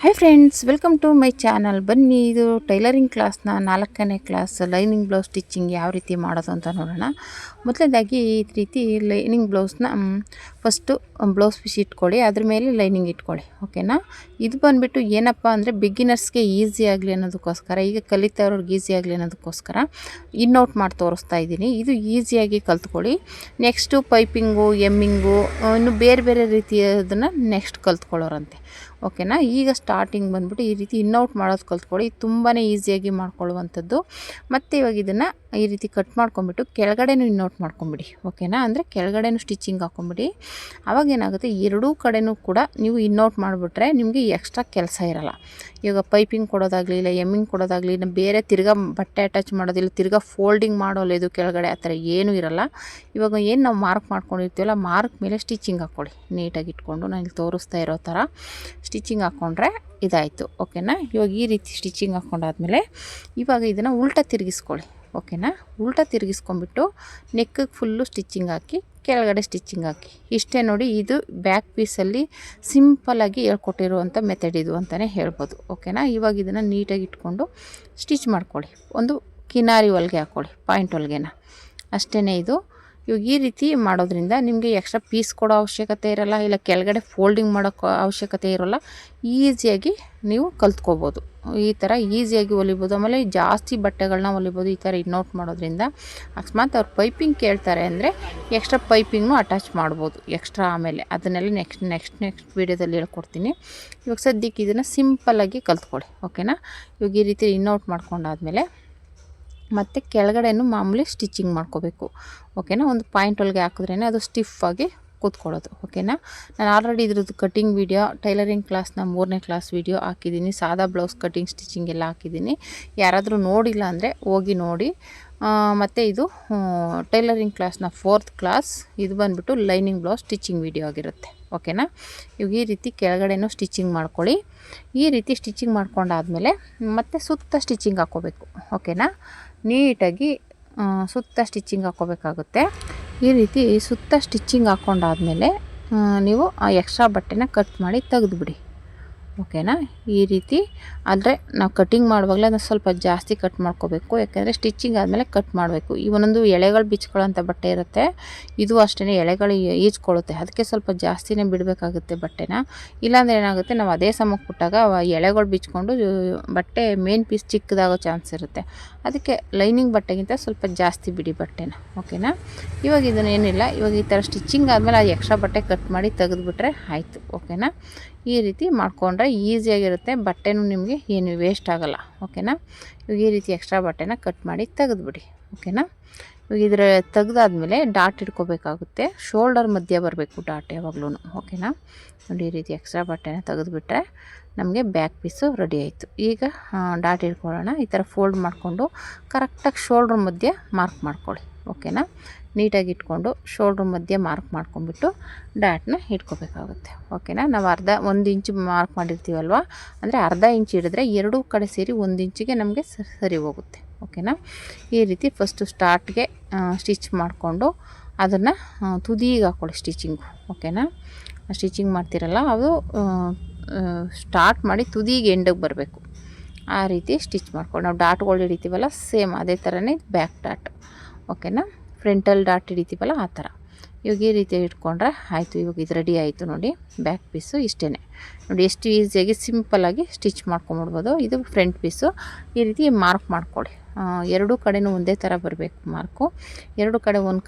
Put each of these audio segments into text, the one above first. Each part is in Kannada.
Hi friends, welcome to my channel. ಬನ್ನಿ, ಇದು ಟೈಲರಿಂಗ್ ಕ್ಲಾಸ್ನ 4ನೇ ಕ್ಲಾಸ್ ಲೈನಿಂಗ್ ಬ್ಲೌಸ್ ಸ್ಟಿಚಿಂಗ್ ಯಾವ ರೀತಿ ಮಾಡೋದು ಅಂತ ನೋಡೋಣ. ಮೊದಲನೇದಾಗಿ ಈ ರೀತಿ ಲೈನಿಂಗ್ ಬ್ಲೌಸ್ನ ಫಸ್ಟು ಬ್ಲೌಸ್ ಪೀಸ್ ಇಟ್ಕೊಳ್ಳಿ, ಅದ್ರ ಮೇಲೆ ಲೈನಿಂಗ್ ಇಟ್ಕೊಳ್ಳಿ. ಓಕೆನಾ? ಇದು ಬಂದುಬಿಟ್ಟು ಏನಪ್ಪ ಅಂದರೆ ಬಿಗಿನರ್ಸ್ಗೆ ಈಸಿ ಆಗಲಿ ಅನ್ನೋದಕ್ಕೋಸ್ಕರ, ಈಗ ಕಲಿತವ್ರಿಗೆ ಈಸಿ ಆಗಲಿ ಅನ್ನೋದಕ್ಕೋಸ್ಕರ ಇನ್ನೌಟ್ ಮಾಡಿ ತೋರಿಸ್ತಾ ಇದ್ದೀನಿ. ಇದು ಈಸಿಯಾಗಿ ಕಲ್ತ್ಕೊಳ್ಳಿ. ನೆಕ್ಸ್ಟು ಪೈಪಿಂಗು, ಎಮ್ಮಿಂಗು, ಇನ್ನು ಬೇರೆ ಬೇರೆ ರೀತಿಯದನ್ನು ನೆಕ್ಸ್ಟ್ ಕಲ್ತ್ಕೊಳ್ಳೋರಂತೆ. ಓಕೆನಾ? ಈಗ ಸ್ಟಾರ್ಟಿಂಗ್ ಬಂದ್ಬಿಟ್ಟು ಈ ರೀತಿ ಇನ್ನೌಟ್ ಮಾಡೋದು ಕಲ್ತ್ಕೊಳ್ಳಿ. ತುಂಬಾ ಈಸಿಯಾಗಿ ಮಾಡ್ಕೊಳ್ಳುವಂಥದ್ದು. ಮತ್ತು ಇವಾಗ ಇದನ್ನು ಈ ರೀತಿ ಕಟ್ ಮಾಡ್ಕೊಂಬಿಟ್ಟು ಕೆಳಗಡೆನೂ ಇನ್ನೌಟ್ ಮಾಡ್ಕೊಂಬಿಡಿ. ಓಕೆನಾ? ಅಂದರೆ ಕೆಳಗಡೆನೂ ಸ್ಟಿಚಿಂಗ್ ಹಾಕ್ಕೊಂಬಿಡಿ. ಆವಾಗ ಏನಾಗುತ್ತೆ, ಎರಡೂ ಕಡೆನೂ ಕೂಡ ನೀವು ಇನ್ನೌಟ್ ಮಾಡಿಬಿಟ್ರೆ ನಿಮಗೆ ಎಕ್ಸ್ಟ್ರಾ ಕೆಲಸ ಇರೋಲ್ಲ. ಇವಾಗ ಪೈಪಿಂಗ್ ಕೊಡೋದಾಗಲಿ, ಇಲ್ಲ ಎಮ್ಮಿಂಗ್ ಕೊಡೋದಾಗಲಿ, ಇಲ್ಲ ಬೇರೆ ತಿರ್ಗಾ ಬಟ್ಟೆ ಅಟ್ಯಾಚ್ ಮಾಡೋದಿಲ್ಲ, ತಿರ್ಗಾ ಫೋಲ್ಡಿಂಗ್ ಮಾಡೋಲ್ಲ, ಇದು ಕೆಳಗಡೆ ಆ ಥರ ಏನೂ ಇರೋಲ್ಲ. ಇವಾಗ ಏನು ನಾವು ಮಾರ್ಕ್ ಮಾಡ್ಕೊಂಡಿರ್ತೀವಲ್ಲ, ಮಾರ್ಕ್ ಮೇಲೆ ಸ್ಟಿಚಿಂಗ್ ಹಾಕ್ಕೊಳ್ಳಿ. ನೀಟಾಗಿ ಇಟ್ಕೊಂಡು ನಾನು ಇಲ್ಲಿ ತೋರಿಸ್ತಾ ಇರೋ ಥರ ಸ್ಟಿಚಿಂಗ್ ಹಾಕ್ಕೊಂಡ್ರೆ ಇದಾಯಿತು. ಓಕೆನಾ? ಇವಾಗ ಈ ರೀತಿ ಸ್ಟಿಚಿಂಗ್ ಹಾಕ್ಕೊಂಡಾದ್ಮೇಲೆ ಇವಾಗ ಇದನ್ನು ಉಲ್ಟಾ ತಿರುಗಿಸ್ಕೊಳ್ಳಿ. ಓಕೆನಾ? ಉಲ್ಟಾ ತಿರುಗಿಸ್ಕೊಂಬಿಟ್ಟು ನೆಕ್ಕಿಗೆ ಫುಲ್ಲು ಸ್ಟಿಚಿಂಗ್ ಹಾಕಿ, ಕೆಳಗಡೆ ಸ್ಟಿಚಿಂಗ್ ಹಾಕಿ. ಇಷ್ಟೇ ನೋಡಿ, ಇದು ಬ್ಯಾಕ್ ಪೀಸಲ್ಲಿ ಸಿಂಪಲ್ಲಾಗಿ ಹೇಳ್ಕೊಟ್ಟಿರುವಂಥ ಮೆಥಡ್ ಇದು ಅಂತಲೇ ಹೇಳ್ಬೋದು. ಓಕೆನಾ? ಇವಾಗ ಇದನ್ನು ನೀಟಾಗಿ ಇಟ್ಕೊಂಡು ಸ್ಟಿಚ್ ಮಾಡ್ಕೊಳ್ಳಿ. ಒಂದು ಕಿನಾರಿ ಹೊಲಿಗೆ ಹಾಕ್ಕೊಳ್ಳಿ, ಪಾಯಿಂಟ್ ಹೊಲಿಗೆನ. ಅಷ್ಟೇ ಇದು. ಇವಾಗ ಈ ರೀತಿ ಮಾಡೋದ್ರಿಂದ ನಿಮಗೆ ಎಕ್ಸ್ಟ್ರಾ ಪೀಸ್ ಕೊಡೋ ಅವಶ್ಯಕತೆ ಇರೋಲ್ಲ, ಇಲ್ಲ ಕೆಳಗಡೆ ಫೋಲ್ಡಿಂಗ್ ಮಾಡೋಕ್ಕೆ ಅವಶ್ಯಕತೆ ಇರೋಲ್ಲ. ಈಸಿಯಾಗಿ ನೀವು ಕಲ್ತ್ಕೋಬೋದು. ಈ ಥರ ಈಸಿಯಾಗಿ ಹೊಲಿಬೋದು. ಆಮೇಲೆ ಜಾಸ್ತಿ ಬಟ್ಟೆಗಳನ್ನ ಹೊಲಿಬೋದು ಈ ಥರ ಇನ್ನೌಟ್ ಮಾಡೋದ್ರಿಂದ. ಅಕಸ್ಮಾತ್ ಅವ್ರು ಪೈಪಿಂಗ್ ಕೇಳ್ತಾರೆ ಅಂದರೆ ಎಕ್ಸ್ಟ್ರಾ ಪೈಪಿಂಗ್ನೂ ಅಟ್ಯಾಚ್ ಮಾಡ್ಬೋದು ಎಕ್ಸ್ಟ್ರಾ. ಆಮೇಲೆ ಅದನ್ನೆಲ್ಲ ನೆಕ್ಸ್ಟ್ ವೀಡಿಯೋದಲ್ಲಿ ಹೇಳ್ಕೊಡ್ತೀನಿ. ಇವಾಗ ಸದ್ಯಕ್ಕೆ ಇದನ್ನು ಸಿಂಪಲ್ಲಾಗಿ ಕಲ್ತ್ಕೊಳ್ಳಿ. ಓಕೆನಾ? ಇವಾಗ ಈ ರೀತಿ ಇನ್ನೌಟ್ ಮಾಡ್ಕೊಂಡಾದ್ಮೇಲೆ ಮತ್ತು ಕೆಳಗಡೆನೂ ಮಾಮೂಲಿ ಸ್ಟಿಚಿಂಗ್ ಮಾಡ್ಕೋಬೇಕು. ಓಕೆನಾ? ಒಂದು ಪಾಯಿಂಟ್ ಹೊಲಿಗೆ ಹಾಕಿದ್ರೇ ಅದು ಸ್ಟಿಫಾಗಿ ಕೂತ್ಕೊಳ್ಳೋದು. ಓಕೆನಾ? ನಾನು ಆಲ್ರೆಡಿ ಇದ್ರದ್ದು ಕಟ್ಟಿಂಗ್ ವೀಡಿಯೋ, ಟೈಲರಿಂಗ್ ಕ್ಲಾಸ್ನ 3ನೇ ಕ್ಲಾಸ್ ವೀಡಿಯೋ ಹಾಕಿದ್ದೀನಿ. ಸಾದಾ ಬ್ಲೌಸ್ ಕಟ್ಟಿಂಗ್ ಸ್ಟಿಚಿಂಗ್ ಎಲ್ಲ ಹಾಕಿದ್ದೀನಿ. ಯಾರಾದರೂ ನೋಡಿಲ್ಲ ಅಂದರೆ ಹೋಗಿ ನೋಡಿ. ಮತ್ತು ಇದು ಟೈಲರಿಂಗ್ ಕ್ಲಾಸ್ನ 4th ಕ್ಲಾಸ್. ಇದು ಬಂದುಬಿಟ್ಟು ಲೈನಿಂಗ್ ಬ್ಲೌಸ್ ಸ್ಟಿಚಿಂಗ್ ವೀಡಿಯೋ ಆಗಿರುತ್ತೆ. ಓಕೆನಾ? ಇವಾಗ ಈ ರೀತಿ ಕೆಳಗಡೆನೂ ಸ್ಟಿಚಿಂಗ್ ಮಾಡ್ಕೊಳ್ಳಿ. ಈ ರೀತಿ ಸ್ಟಿಚಿಂಗ್ ಮಾಡ್ಕೊಂಡಾದಮೇಲೆ ಮತ್ತೆ ಸುತ್ತ ಸ್ಟಿಚಿಂಗ್ ಹಾಕ್ಕೋಬೇಕು. ಓಕೆನಾ? ನೀಟಾಗಿ ಸುತ್ತ ಸ್ಟಿಚಿಂಗ್ ಹಾಕ್ಕೋಬೇಕಾಗುತ್ತೆ. ಈ ರೀತಿ ಸುತ್ತ ಸ್ಟಿಚಿಂಗ್ ಹಾಕ್ಕೊಂಡಾದ್ಮೇಲೆ ನೀವು ಆ ಎಕ್ಸ್ಟ್ರಾ ಬಟ್ಟೆನ ಕಟ್ ಮಾಡಿ ತೆಗೆದುಬಿಡಿ. ಓಕೆನಾ? ಈ ರೀತಿ ಆದರೆ ನಾವು ಕಟ್ಟಿಂಗ್ ಮಾಡುವಾಗಲೇ ಅದನ್ನು ಸ್ವಲ್ಪ ಜಾಸ್ತಿ ಕಟ್ ಮಾಡ್ಕೋಬೇಕು. ಯಾಕೆಂದರೆ ಸ್ಟಿಚಿಂಗ್ ಆದಮೇಲೆ ಕಟ್ ಮಾಡಬೇಕು. ಈ ಒಂದೊಂದು ಎಳೆಗಳು ಬಿಚ್ಕೊಳ್ಳೋಂಥ ಬಟ್ಟೆ ಇರುತ್ತೆ. ಇದು ಅಷ್ಟೇ, ಎಳೆಗಳು ಈಜ್ಕೊಳ್ಳುತ್ತೆ. ಅದಕ್ಕೆ ಸ್ವಲ್ಪ ಜಾಸ್ತಿನೇ ಬಿಡಬೇಕಾಗುತ್ತೆ ಬಟ್ಟೆನ. ಇಲ್ಲಾಂದರೆ ಏನಾಗುತ್ತೆ, ನಾವು ಅದೇ ಸಮಕ್ಕೆ ಬಿಟ್ಟಾಗ ಎಳೆಗಳು ಬಿಚ್ಕೊಂಡು ಬಟ್ಟೆ ಮೇನ್ ಪೀಸ್ ಚಿಕ್ಕದಾಗೋ ಚಾನ್ಸ್ ಇರುತ್ತೆ. ಅದಕ್ಕೆ ಲೈನಿಂಗ್ ಬಟ್ಟೆಗಿಂತ ಸ್ವಲ್ಪ ಜಾಸ್ತಿ ಬಿಡಿ ಬಟ್ಟೆನ. ಓಕೆನಾ? ಇವಾಗ ಇದನ್ನೇನಿಲ್ಲ, ಇವಾಗ ಈ ಥರ ಸ್ಟಿಚಿಂಗ್ ಆದಮೇಲೆ ಆ ಎಕ್ಸ್ಟ್ರಾ ಬಟ್ಟೆ ಕಟ್ ಮಾಡಿ ತೆಗೆದುಬಿಟ್ರೆ ಆಯಿತು. ಓಕೆನಾ? ಈ ರೀತಿ ಮಾಡಿಕೊಂಡ್ರೆ ಈಸಿಯಾಗಿರುತ್ತೆ. ಬಟ್ಟೆನೂ ನಿಮಗೆ ಏನು ವೇಸ್ಟ್ ಆಗೋಲ್ಲ. ಓಕೆನಾ? ಇವಾಗ ಈ ರೀತಿ ಎಕ್ಸ್ಟ್ರಾ ಬಟ್ಟೆನ ಕಟ್ ಮಾಡಿ ತೆಗೆದುಬಿಡಿ. ಓಕೆನಾ? ಇವಾಗ ಇದರ ತೆಗೆದಾದ್ಮೇಲೆ ಡಾಟ್ ಇಟ್ಕೋಬೇಕಾಗುತ್ತೆ. ಶೋಲ್ಡರ್ ಮಧ್ಯೆ ಬರಬೇಕು ಡಾಟ್ ಯಾವಾಗಲೂ. ಓಕೆನಾ? ನೋಡಿ, ಈ ರೀತಿ ಎಕ್ಸ್ಟ್ರಾ ಬಟ್ಟೆನ ತೆಗೆದುಬಿಟ್ರೆ ನಮಗೆ ಬ್ಯಾಕ್ ಪೀಸು ರೆಡಿ ಆಯಿತು. ಈಗ ಡಾಟ್ ಇಟ್ಕೊಳ್ಳೋಣ. ಈ ಥರ ಫೋಲ್ಡ್ ಮಾಡಿಕೊಂಡು ಕರೆಕ್ಟಾಗಿ ಶೋಲ್ಡ್ರ್ ಮಧ್ಯೆ ಮಾರ್ಕ್ ಮಾಡ್ಕೊಳ್ಳಿ. ಓಕೆನಾ? ನೀಟಾಗಿ ಇಟ್ಕೊಂಡು ಶೋಲ್ಡ್ರ್ ಮಧ್ಯೆ ಮಾರ್ಕ್ ಮಾಡ್ಕೊಂಬಿಟ್ಟು ಡಾಟ್ನ ಇಟ್ಕೋಬೇಕಾಗುತ್ತೆ. ಓಕೆನಾ? ನಾವು 1 ಇಂಚು ಮಾರ್ಕ್ ಮಾಡಿರ್ತೀವಲ್ವ, ಅಂದರೆ ಅರ್ಧ ಇಂಚ್ ಹಿಡಿದ್ರೆ ಎರಡೂ ಕಡೆ ಸೇರಿ 1 ಇಂಚಿಗೆ ನಮಗೆ ಸರಿ ಹೋಗುತ್ತೆ. ಓಕೆನಾ? ಈ ರೀತಿ ಫಸ್ಟು ಸ್ಟಾರ್ಟ್ಗೆ ಸ್ಟಿಚ್ ಮಾಡಿಕೊಂಡು ಅದನ್ನು ತುದಿಗೆ ಹಾಕ್ಕೊಳ್ಳಿ ಸ್ಟಿಚಿಂಗು. ಓಕೆನಾ? ಸ್ಟಿಚಿಂಗ್ ಮಾಡ್ತಿರಲ್ಲ, ಅದು ಸ್ಟಾರ್ಟ್ ಮಾಡಿ ತುದಿಗೆ ಎಂಡಿಗೆ ಬರಬೇಕು. ಆ ರೀತಿ ಸ್ಟಿಚ್ ಮಾಡ್ಕೊಂಡು ನಾವು ಡಾಟ್ಗಳು ಹಿಡಿತೀವಲ್ಲ, ಸೇಮ್ ಅದೇ ಥರನೇ ಬ್ಯಾಕ್ ಡಾಟ್. ಓಕೆನಾ? ಫ್ರಂಟಲ್ ಡಾಟ್ ಹಿಡಿತೀವಲ್ಲ ಆ ಥರ. ಇವಾಗ ಈ ರೀತಿ ಇಟ್ಕೊಂಡ್ರೆ ಆಯಿತು. ಇವಾಗ ಇದು ರೆಡಿ ಆಯಿತು ನೋಡಿ. ಬ್ಯಾಕ್ ಪೀಸು ಇಷ್ಟೇ ನೋಡಿ, ಎಷ್ಟು ಈಸಿಯಾಗಿ ಸಿಂಪಲ್ಲಾಗಿ ಸ್ಟಿಚ್ ಮಾಡ್ಕೊಂಬಿಡ್ಬೋದು. ಇದು ಫ್ರಂಟ್ ಪೀಸು. ಈ ರೀತಿ ಮಾರ್ಕ್ ಮಾಡ್ಕೊಳ್ಳಿ. ಎರಡೂ ಕಡೆನೂ ಒಂದೇ ಥರ ಬರಬೇಕು ಮಾರ್ಕು. ಎರಡು ಕಡೆ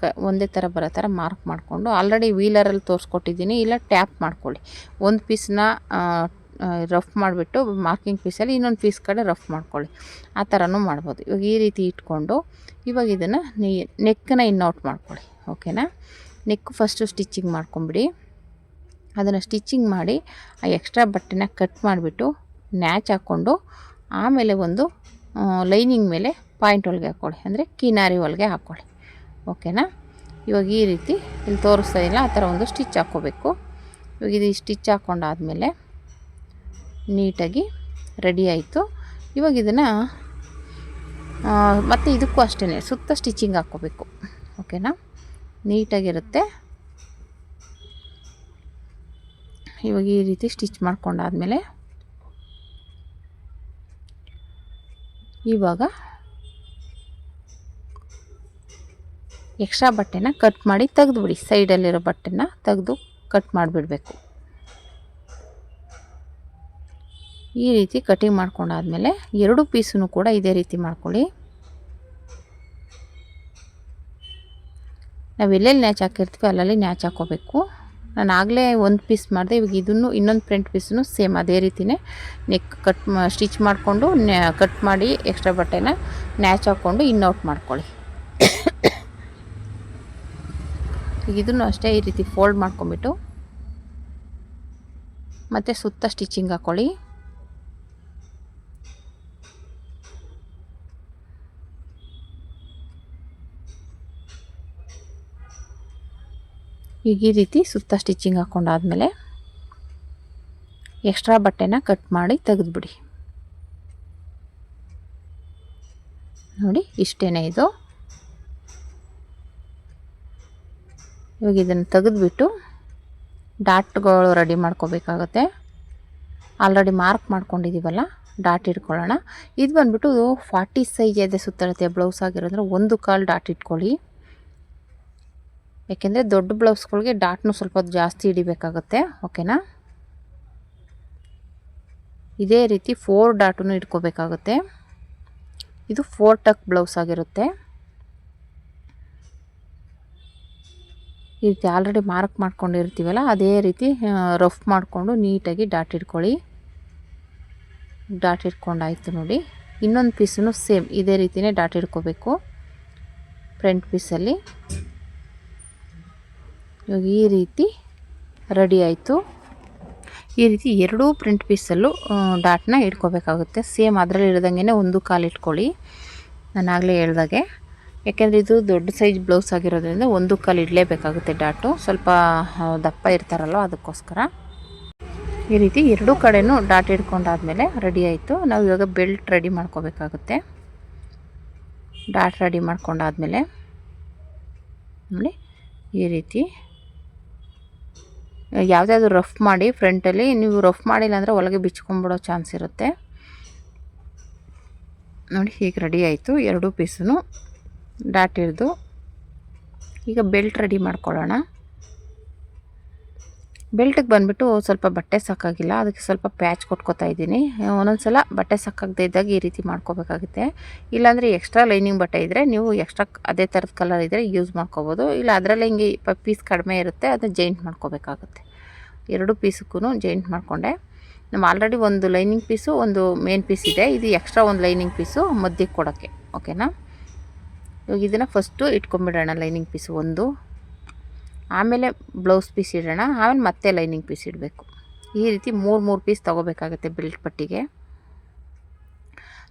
ಒಂದೇ ಥರ ಬರೋ ಥರ ಮಾರ್ಕ್ ಮಾಡಿಕೊಂಡು, ಆಲ್ರೆಡಿ ವೀಲರಲ್ಲಿ ತೋರಿಸ್ಕೊಟ್ಟಿದ್ದೀನಿ. ಇಲ್ಲ ಟ್ಯಾಪ್ ಮಾಡ್ಕೊಳ್ಳಿ. ಒಂದು ಪೀಸ್ನ ರಫ್ ಮಾಡಿಬಿಟ್ಟು ಮಾರ್ಕಿಂಗ್ ಪೀಸಲ್ಲಿ ಇನ್ನೊಂದು ಪೀಸ್ ಕಡೆ ರಫ್ ಮಾಡ್ಕೊಳ್ಳಿ. ಆ ಥರನೂ ಮಾಡ್ಬೋದು. ಇವಾಗ ಈ ರೀತಿ ಇಟ್ಕೊಂಡು ಇವಾಗ ಇದನ್ನು ನೆಕ್ಕನ್ನ ಇನ್ನೌಟ್ ಮಾಡ್ಕೊಳ್ಳಿ. ಓಕೆನಾ? ನೆಕ್ಕು ಫಸ್ಟು ಸ್ಟಿಚಿಂಗ್ ಮಾಡ್ಕೊಂಬಿಡಿ. ಅದನ್ನು ಸ್ಟಿಚಿಂಗ್ ಮಾಡಿ ಆ ಎಕ್ಸ್ಟ್ರಾ ಬಟ್ಟೆನ ಕಟ್ ಮಾಡಿಬಿಟ್ಟು ನ್ಯಾಚ್ ಹಾಕ್ಕೊಂಡು ಆಮೇಲೆ ಒಂದು ಲೈನಿಂಗ್ ಮೇಲೆ ಪಾಯಿಂಟ್ ಹೊಲಿಗೆ ಹಾಕ್ಕೊಳ್ಳಿ, ಅಂದರೆ ಕಿನಾರಿ ಹೊಲಿಗೆ ಹಾಕ್ಕೊಳ್ಳಿ. ಓಕೆನಾ? ಇವಾಗ ಈ ರೀತಿ ಇಲ್ಲಿ ತೋರಿಸ್ತಾ ಇಲ್ಲ, ಆ ಥರ ಒಂದು ಸ್ಟಿಚ್ ಹಾಕ್ಕೋಬೇಕು. ಇವಾಗ ಇದು ಸ್ಟಿಚ್ ಹಾಕ್ಕೊಂಡಾದ್ಮೇಲೆ ನೀಟಾಗಿ ರೆಡಿ ಆಯಿತು. ಇವಾಗ ಇದನ್ನು ಮತ್ತು ಇದಕ್ಕೂ ಅಷ್ಟೇ ಸುತ್ತ ಸ್ಟಿಚಿಂಗ್ ಹಾಕ್ಕೋಬೇಕು. ಓಕೆನಾ? ನೀಟಾಗಿರುತ್ತೆ. ಇವಾಗ ಈ ರೀತಿ ಸ್ಟಿಚ್ ಮಾಡ್ಕೊಂಡಾದ್ಮೇಲೆ ಇವಾಗ ಎಕ್ಸ್ಟ್ರಾ ಬಟ್ಟೆನ ಕಟ್ ಮಾಡಿ ತೆಗೆದುಬಿಡಿ. ಸೈಡಲ್ಲಿರೋ ಬಟ್ಟೆನ ತೆಗೆದು ಕಟ್ ಮಾಡಿಬಿಡಬೇಕು. ಈ ರೀತಿ ಕಟಿಂಗ್ ಮಾಡ್ಕೊಂಡಾದ್ಮೇಲೆ ಎರಡು ಪೀಸನ್ನು ಕೂಡ ಇದೇ ರೀತಿ ಮಾಡ್ಕೊಳ್ಳಿ. ನಾವು ಎಲ್ಲೆಲ್ಲಿ ನ್ಯಾಚ್ ಹಾಕಿರ್ತೀವಿ ಅಲ್ಲಲ್ಲಿ ನ್ಯಾಚ್ ಹಾಕೋಬೇಕು. ನಾನು ಆಗಲೇ ಒಂದು ಪೀಸ್ ಮಾಡಿದೆ. ಇವಾಗ ಇದನ್ನು ಇನ್ನೊಂದು ಫ್ರಂಟ್ ಪೀಸನ್ನು ಸೇಮ್ ಅದೇ ರೀತಿಯೇ ನೆಕ್ ಸ್ಟಿಚ್ ಮಾಡಿಕೊಂಡು ಕಟ್ ಮಾಡಿ ಎಕ್ಸ್ಟ್ರಾ ಬಟ್ಟೆನ ನ್ಯಾಚ್ ಹಾಕ್ಕೊಂಡು ಇನ್ಔಟ್ ಮಾಡ್ಕೊಳ್ಳಿ. ಈಗ ಇದನ್ನು ಅಷ್ಟೇ ಈ ರೀತಿ ಫೋಲ್ಡ್ ಮಾಡ್ಕೊಂಬಿಟ್ಟು ಮತ್ತು ಸುತ್ತ ಸ್ಟಿಚಿಂಗ್ ಹಾಕ್ಕೊಳ್ಳಿ. ಈಗ ಈ ರೀತಿ ಸುತ್ತ ಸ್ಟಿಚಿಂಗ್ ಹಾಕ್ಕೊಂಡಾದ್ಮೇಲೆ ಎಕ್ಸ್ಟ್ರಾ ಬಟ್ಟೆನ ಕಟ್ ಮಾಡಿ ತೆಗೆದುಬಿಡಿ. ನೋಡಿ ಇಷ್ಟೇ ಇದು. ಇವಾಗ ಇದನ್ನು ತೆಗೆದುಬಿಟ್ಟು ಡಾಟ್ಗಳು ರೆಡಿ ಮಾಡ್ಕೋಬೇಕಾಗತ್ತೆ. ಆಲ್ರೆಡಿ ಮಾರ್ಕ್ ಮಾಡ್ಕೊಂಡಿದ್ದೀವಲ್ಲ, ಡಾಟ್ ಇಟ್ಕೊಳ್ಳೋಣ. ಇದು ಬಂದುಬಿಟ್ಟು 40 ಸೈಜ್ ಇದೆ ಸುತ್ತಳತೆ ಬ್ಲೌಸ್ ಆಗಿರೋದ್ರೆ 1 ಕಾಲು ಡಾಟ್ ಇಟ್ಕೊಳ್ಳಿ. ಯಾಕೆಂದರೆ ದೊಡ್ಡ ಬ್ಲೌಸ್ಗಳಿಗೆ ಡಾಟ್ನು ಸ್ವಲ್ಪ ಜಾಸ್ತಿ ಹಿಡಿಬೇಕಾಗುತ್ತೆ. ಓಕೆನಾ? ಇದೇ ರೀತಿ 4 ಡಾಟನ್ನು ಇಟ್ಕೋಬೇಕಾಗುತ್ತೆ. ಇದು 4 ಟಕ್ ಬ್ಲೌಸ್ ಆಗಿರುತ್ತೆ. ಈ ರೀತಿ ಆಲ್ರೆಡಿ ಮಾರ್ಕ್ ಮಾಡ್ಕೊಂಡಿರ್ತೀವಲ್ಲ, ಅದೇ ರೀತಿ ರಫ್ ಮಾಡಿಕೊಂಡು ನೀಟಾಗಿ ಡಾಟ್ ಇಟ್ಕೊಳ್ಳಿ. ಡಾಟ್ ಇಟ್ಕೊಂಡಾಯ್ತು ನೋಡಿ. ಇನ್ನೊಂದು ಪೀಸನ್ನು ಸೇಮ್ ಇದೇ ರೀತಿಯೇ ಡಾಟ್ ಇಟ್ಕೋಬೇಕು ಫ್ರಂಟ್ ಪೀಸಲ್ಲಿ. ಇವಾಗ ಈ ರೀತಿ ರೆಡಿ ಆಯಿತು. ಈ ರೀತಿ ಎರಡೂ ಫ್ರಂಟ್ ಪೀಸಲ್ಲೂ ಡಾಟ್ನ ಇಟ್ಕೋಬೇಕಾಗುತ್ತೆ. ಸೇಮ್ ಅದರಲ್ಲಿ ಇಡ್ದಂಗೆ 1 ಕಾಲು ಇಟ್ಕೊಳ್ಳಿ, ನಾನು ಆಗಲೇ ಹೇಳ್ದಾಗೆ. ಯಾಕೆಂದರೆ ಇದು ದೊಡ್ಡ ಸೈಜ್ ಬ್ಲೌಸ್ ಆಗಿರೋದ್ರಿಂದ 1 ಕಾಲು ಇಡಲೇಬೇಕಾಗುತ್ತೆ ಡಾಟು. ಸ್ವಲ್ಪ ದಪ್ಪ ಇರ್ತಾರಲ್ಲ, ಅದಕ್ಕೋಸ್ಕರ. ಈ ರೀತಿ ಎರಡೂ ಕಡೆನೂ ಡಾಟ್ ಇಟ್ಕೊಂಡಾದ್ಮೇಲೆ ರೆಡಿ ಆಯಿತು. ನಾವು ಇವಾಗ ಬೆಲ್ಟ್ ರೆಡಿ ಮಾಡ್ಕೋಬೇಕಾಗುತ್ತೆ. ಡಾಟ್ ರೆಡಿ ಮಾಡ್ಕೊಂಡಾದ್ಮೇಲೆ ನೋಡಿ ಈ ರೀತಿ ಯಾವುದಾದ್ರು ರಫ್ ಮಾಡಿ ಫ್ರಂಟಲ್ಲಿ. ನೀವು ರಫ್ ಮಾಡಿಲ್ಲ ಅಂದರೆ ಒಳಗೆ ಬಿಚ್ಕೊಂಡ್ಬಿಡೋ ಚಾನ್ಸ್ ಇರುತ್ತೆ. ನೋಡಿ ಹೀಗೆ ರೆಡಿ ಆಯಿತು. ಎರಡೂ ಪೀಸನ್ನು ಡಾಟ್ ಹಿಡಿದು ಈಗ ಬೆಲ್ಟ್ ರೆಡಿ ಮಾಡ್ಕೊಳ್ಳೋಣ. ಬೆಲ್ಟಿಗೆ ಬಂದುಬಿಟ್ಟು ಸ್ವಲ್ಪ ಬಟ್ಟೆ ಸಾಕಾಗಿಲ್ಲ, ಅದಕ್ಕೆ ಸ್ವಲ್ಪ ಪ್ಯಾಚ್ ಕೊಟ್ಕೋತಾ ಇದ್ದೀನಿ. ಒಂದೊಂದು ಸಲ ಬಟ್ಟೆ ಸಾಕಾಗದೇ ಇದ್ದಾಗ ಈ ರೀತಿ ಮಾಡ್ಕೋಬೇಕಾಗುತ್ತೆ. ಇಲ್ಲಾಂದರೆ ಎಕ್ಸ್ಟ್ರಾ ಲೈನಿಂಗ್ ಬಟ್ಟೆ ಇದ್ದರೆ ನೀವು ಎಕ್ಸ್ಟ್ರಾ ಅದೇ ಥರದ ಕಲರ್ ಇದ್ದರೆ ಯೂಸ್ ಮಾಡ್ಕೋಬೋದು. ಇಲ್ಲ ಅದರಲ್ಲೇ ಹಿಂಗೆ ಪೀಸ್ ಕಡಿಮೆ ಇರುತ್ತೆ, ಅದನ್ನು ಜಾಯಿಂಟ್ ಮಾಡ್ಕೋಬೇಕಾಗುತ್ತೆ. ಎರಡು ಪೀಸಕ್ಕೂ ಜಾಯಿಂಟ್ ಮಾಡಿಕೊಂಡೆ. ನಮ್ಮ ಆಲ್ರೆಡಿ ಒಂದು ಲೈನಿಂಗ್ ಪೀಸು, ಒಂದು ಮೇನ್ ಪೀಸ್ ಇದೆ. ಇದು ಎಕ್ಸ್ಟ್ರಾ ಒಂದು ಲೈನಿಂಗ್ ಪೀಸು ಮಧ್ಯಕ್ಕೆ ಕೊಡೋಕ್ಕೆ. ಓಕೆನಾ? ಇವಾಗ ಇದನ್ನು ಫಸ್ಟು ಇಟ್ಕೊಂಬಿಡೋಣ. ಲೈನಿಂಗ್ ಪೀಸು ಒಂದು, ಆಮೇಲೆ ಬ್ಲೌಸ್ ಪೀಸ್ ಇಡೋಣ, ಆಮೇಲೆ ಮತ್ತೆ ಲೈನಿಂಗ್ ಪೀಸ್ ಇಡಬೇಕು. ಈ ರೀತಿ 3 ಪೀಸ್ ತೊಗೋಬೇಕಾಗುತ್ತೆ ಬೆಲ್ಟ್ ಪಟ್ಟಿಗೆ.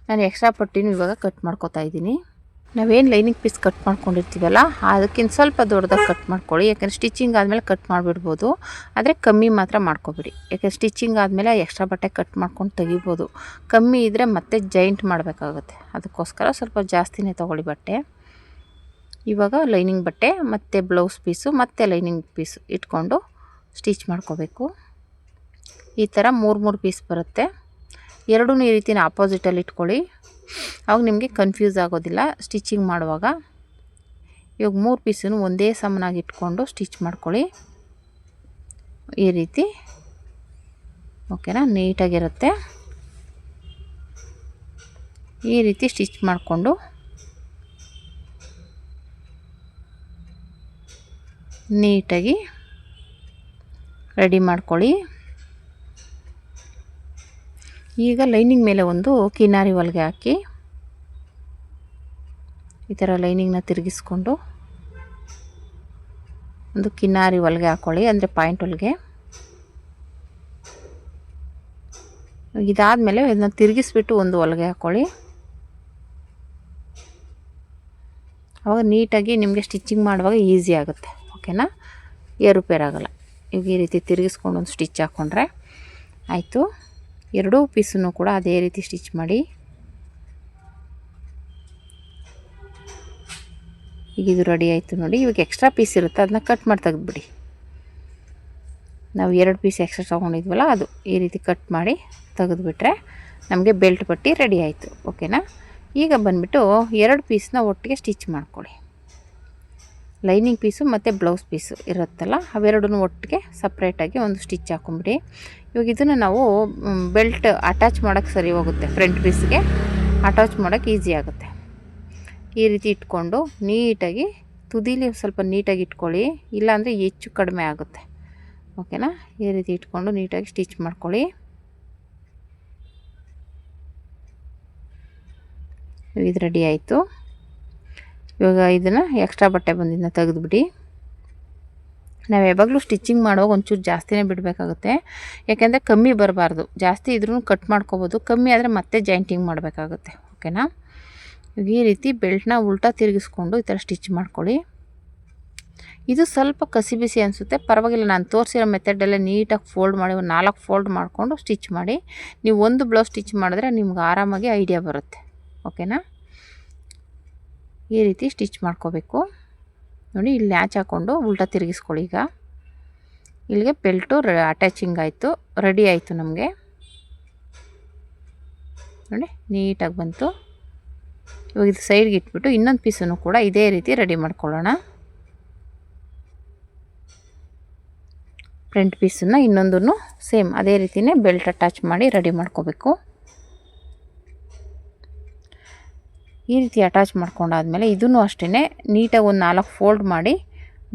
ನಾನು ಎಕ್ಸ್ಟ್ರಾ ಪಟ್ಟಿನೂ ಇವಾಗ ಕಟ್ ಮಾಡ್ಕೊತಾ ಇದ್ದೀನಿ. ನಾವೇನು ಲೈನಿಂಗ್ ಪೀಸ್ ಕಟ್ ಮಾಡ್ಕೊಂಡಿರ್ತೀವಲ್ಲ, ಅದಕ್ಕಿಂತ ಸ್ವಲ್ಪ ದೊಡ್ಡದಾಗಿ ಕಟ್ ಮಾಡ್ಕೊಳ್ಳಿ. ಯಾಕೆಂದರೆ ಸ್ಟಿಚಿಂಗ್ ಆದಮೇಲೆ ಕಟ್ ಮಾಡಿಬಿಡ್ಬೋದು, ಆದರೆ ಕಮ್ಮಿ ಮಾತ್ರ ಮಾಡ್ಕೊಬಿಡಿ. ಯಾಕೆಂದರೆ ಸ್ಟಿಚಿಂಗ್ ಆದಮೇಲೆ ಎಕ್ಸ್ಟ್ರಾ ಬಟ್ಟೆ ಕಟ್ ಮಾಡ್ಕೊಂಡು ತೆಗಿಬೋದು. ಕಮ್ಮಿ ಇದ್ದರೆ ಮತ್ತೆ ಜಾಯಿಂಟ್ ಮಾಡಬೇಕಾಗುತ್ತೆ. ಅದಕ್ಕೋಸ್ಕರ ಸ್ವಲ್ಪ ಜಾಸ್ತಿನೇ ತೊಗೊಳ್ಳಿ ಬಟ್ಟೆ. ಇವಾಗ ಲೈನಿಂಗ್ ಬಟ್ಟೆ ಮತ್ತು ಬ್ಲೌಸ್ ಪೀಸು ಮತ್ತು ಲೈನಿಂಗ್ ಪೀಸು ಇಟ್ಕೊಂಡು ಸ್ಟಿಚ್ ಮಾಡ್ಕೋಬೇಕು. ಈ ಥರ 3 ಪೀಸ್ ಬರುತ್ತೆ. ಎರಡೂ ಈ ರೀತಿನ ಆಪೋಸಿಟಲ್ಲಿ ಇಟ್ಕೊಳ್ಳಿ, ಅವಾಗ ನಿಮಗೆ ಕನ್ಫ್ಯೂಸ್ ಆಗೋದಿಲ್ಲ ಸ್ಟಿಚಿಂಗ್ ಮಾಡುವಾಗ. ಇವಾಗ 3 ಪೀಸನ್ನು ಒಂದೇ ಸಮನಾಗಿ ಇಟ್ಕೊಂಡು ಸ್ಟಿಚ್ ಮಾಡ್ಕೊಳ್ಳಿ ಈ ರೀತಿ. ಓಕೆನಾ? ನೀಟಾಗಿರುತ್ತೆ. ಈ ರೀತಿ ಸ್ಟಿಚ್ ಮಾಡಿಕೊಂಡು ನೀಟಾಗಿ ರೆಡಿ ಮಾಡ್ಕೊಳ್ಳಿ. ಈಗ ಲೈನಿಂಗ್ ಮೇಲೆ ಒಂದು ಕಿನಾರಿ ಹೊಲಿಗೆ ಹಾಕಿ ಈ ಥರ ಲೈನಿಂಗ್ನ ತಿರುಗಿಸ್ಕೊಂಡು ಒಂದು ಕಿನಾರಿ ಹೊಲಿಗೆ ಹಾಕ್ಕೊಳ್ಳಿ, ಅಂದರೆ ಪಾಯಿಂಟ್ ಹೊಲಿಗೆ. ಇದಾದಮೇಲೆ ಇದನ್ನ ತಿರುಗಿಸ್ಬಿಟ್ಟು ಒಂದು ಹೊಲಿಗೆ ಹಾಕ್ಕೊಳ್ಳಿ. ಆವಾಗ ನೀಟಾಗಿ ನಿಮಗೆ ಸ್ಟಿಚಿಂಗ್ ಮಾಡುವಾಗ ಈಸಿ ಆಗುತ್ತೆ. ಓಕೆನಾ? ಏರುಪೇರು ಆಗೋಲ್ಲ. ಈಗ ಈ ರೀತಿ ತಿರುಗಿಸ್ಕೊಂಡು ಒಂದು ಸ್ಟಿಚ್ ಹಾಕ್ಕೊಂಡ್ರೆ ಆಯಿತು. ಎರಡೂ ಪೀಸನ್ನು ಕೂಡ ಅದೇ ರೀತಿ ಸ್ಟಿಚ್ ಮಾಡಿ. ಈಗ ಇದು ರೆಡಿ ಆಯಿತು ನೋಡಿ. ಇವಾಗ ಎಕ್ಸ್ಟ್ರಾ ಪೀಸ್ ಇರುತ್ತೆ, ಅದನ್ನ ಕಟ್ ಮಾಡಿ ತೆಗೆದುಬಿಡಿ. ನಾವು 2 ಪೀಸ್ ಎಕ್ಸ್ಟ್ರಾ ತೊಗೊಂಡಿದ್ವಲ್ಲ, ಅದು ಈ ರೀತಿ ಕಟ್ ಮಾಡಿ ತೆಗೆದುಬಿಟ್ರೆ ನಮಗೆ ಬೆಲ್ಟ್ ಪಟ್ಟಿ ರೆಡಿ ಆಯಿತು. ಓಕೆನಾ? ಈಗ ಬಂದುಬಿಟ್ಟು 2 ಪೀಸ್ನ ಒಟ್ಟಿಗೆ ಸ್ಟಿಚ್ ಮಾಡ್ಕೊಳ್ಳಿ. ಲೈನಿಂಗ್ ಪೀಸು ಮತ್ತು ಬ್ಲೌಸ್ ಪೀಸು ಇರುತ್ತಲ್ಲ ಅವೆರಡೂ ಒಟ್ಟಿಗೆ ಸಪ್ರೇಟಾಗಿ ಒಂದು ಸ್ಟಿಚ್ ಹಾಕೊಂಬಿಡಿ. ಇವಾಗ ಇದನ್ನು ನಾವು ಬೆಲ್ಟ್ ಅಟ್ಯಾಚ್ ಮಾಡೋಕ್ಕೆ ಸರಿ ಹೋಗುತ್ತೆ. ಫ್ರಂಟ್ ಪೀಸ್ಗೆ ಅಟ್ಯಾಚ್ ಮಾಡೋಕ್ಕೆ ಈಸಿ ಆಗುತ್ತೆ. ಈ ರೀತಿ ಇಟ್ಕೊಂಡು ನೀಟಾಗಿ ತುದೀಲಿ ಸ್ವಲ್ಪ ನೀಟಾಗಿ ಇಟ್ಕೊಳ್ಳಿ, ಇಲ್ಲಾಂದರೆ ಹೆಚ್ಚು ಕಡಿಮೆ ಆಗುತ್ತೆ. ಓಕೆನಾ? ಈ ರೀತಿ ಇಟ್ಕೊಂಡು ನೀಟಾಗಿ ಸ್ಟಿಚ್ ಮಾಡ್ಕೊಳ್ಳಿ. ಇದು ರೆಡಿ ಆಯಿತು. ಇವಾಗ ಇದನ್ನು ಎಕ್ಸ್ಟ್ರಾ ಬಟ್ಟೆ ಬಂದಿದ್ದನ್ನ ತೆಗೆದುಬಿಡಿ. ನಾವು ಯಾವಾಗಲೂ ಸ್ಟಿಚಿಂಗ್ ಮಾಡುವಾಗ ಒಂಚೂರು ಜಾಸ್ತಿನೇ ಬಿಡಬೇಕಾಗುತ್ತೆ, ಯಾಕೆಂದರೆ ಕಮ್ಮಿ ಬರಬಾರ್ದು. ಜಾಸ್ತಿ ಇದ್ರೂ ಕಟ್ ಮಾಡ್ಕೋಬೋದು, ಕಮ್ಮಿ ಆದರೆ ಮತ್ತೆ ಜಾಯಿಂಟಿಂಗ್ ಮಾಡಬೇಕಾಗುತ್ತೆ. ಓಕೆನಾ? ಇವಾಗ ಈ ರೀತಿ ಬೆಲ್ಟ್ನ ಉಲ್ಟಾ ತಿರುಗಿಸ್ಕೊಂಡು ಈ ಥರ ಸ್ಟಿಚ್ ಮಾಡ್ಕೊಳ್ಳಿ. ಇದು ಸ್ವಲ್ಪ ಕಸಿ ಬಿಸಿ ಅನಿಸುತ್ತೆ, ಪರವಾಗಿಲ್ಲ. ನಾನು ತೋರಿಸಿರೋ ಮೆಥಡಲ್ಲೇ ನೀಟಾಗಿ ಫೋಲ್ಡ್ ಮಾಡಿ ಒಂದು 4 ಫೋಲ್ಡ್ ಮಾಡಿಕೊಂಡು ಸ್ಟಿಚ್ ಮಾಡಿ. ನೀವು ಒಂದು ಬ್ಲೌಸ್ ಸ್ಟಿಚ್ ಮಾಡಿದ್ರೆ ನಿಮ್ಗೆ ಆರಾಮಾಗಿ ಐಡಿಯಾ ಬರುತ್ತೆ. ಓಕೆನಾ? ಈ ರೀತಿ ಸ್ಟಿಚ್ ಮಾಡ್ಕೋಬೇಕು. ನೋಡಿ, ಇಲ್ಲಿ ಲ್ಯಾಚ್ ಹಾಕ್ಕೊಂಡು ಉಲ್ಟಾ ತಿರುಗಿಸ್ಕೊಳ್ಳಿ. ಈಗ ಇಲ್ಲಿಗೆ ಬೆಲ್ಟು ಅಟ್ಯಾಚಿಂಗ್ ಆಯಿತು, ರೆಡಿ ಆಯಿತು ನಮಗೆ. ನೋಡಿ, ನೀಟಾಗಿ ಬಂತು. ಇವಾಗ ಇದು ಸೈಡ್ಗೆ ಇಟ್ಬಿಟ್ಟು ಇನ್ನೊಂದು ಪೀಸನ್ನು ಕೂಡ ಇದೇ ರೀತಿ ರೆಡಿ ಮಾಡ್ಕೊಳ್ಳೋಣ. ಫ್ರಂಟ್ ಪೀಸನ್ನು ಇನ್ನೊಂದನ್ನು ಸೇಮ್ ಅದೇ ರೀತಿಯೇ ಬೆಲ್ಟ್ ಅಟ್ಯಾಚ್ ಮಾಡಿ ರೆಡಿ ಮಾಡ್ಕೋಬೇಕು. ಈ ರೀತಿ ಅಟ್ಯಾಚ್ ಮಾಡ್ಕೊಂಡಾದ್ಮೇಲೆ ಇದನ್ನು ಅಷ್ಟೇ ನೀಟಾಗಿ ಒಂದು 4 ಫೋಲ್ಡ್ ಮಾಡಿ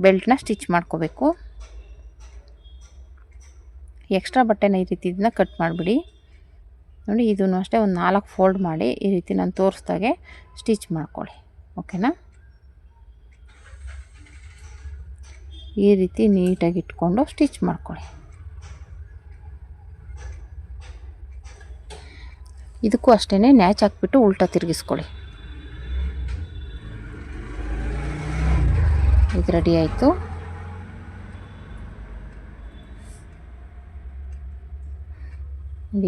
ಬೆಲ್ಟ್ನ ಸ್ಟಿಚ್ ಮಾಡ್ಕೋಬೇಕು. ಎಕ್ಸ್ಟ್ರಾ ಬಟ್ಟೆನ ಈ ರೀತಿ ಇದನ್ನ ಕಟ್ ಮಾಡಿಬಿಡಿ. ನೋಡಿ, ಇದನ್ನು ಅಷ್ಟೇ ಒಂದು 4 ಫೋಲ್ಡ್ ಮಾಡಿ ಈ ರೀತಿ ನಾನು ತೋರಿಸ್ದಾಗೆ ಸ್ಟಿಚ್ ಮಾಡ್ಕೊಳ್ಳಿ. ಓಕೆನಾ? ಈ ರೀತಿ ನೀಟಾಗಿ ಇಟ್ಕೊಂಡು ಸ್ಟಿಚ್ ಮಾಡ್ಕೊಳ್ಳಿ. ಇದಕ್ಕೂ ಅಷ್ಟೇ ನ್ಯಾಚ್ ಹಾಕ್ಬಿಟ್ಟು ಉಲ್ಟಾ ತಿರುಗಿಸ್ಕೊಳ್ಳಿ. ಇದು ರೆಡಿ ಆಯಿತು.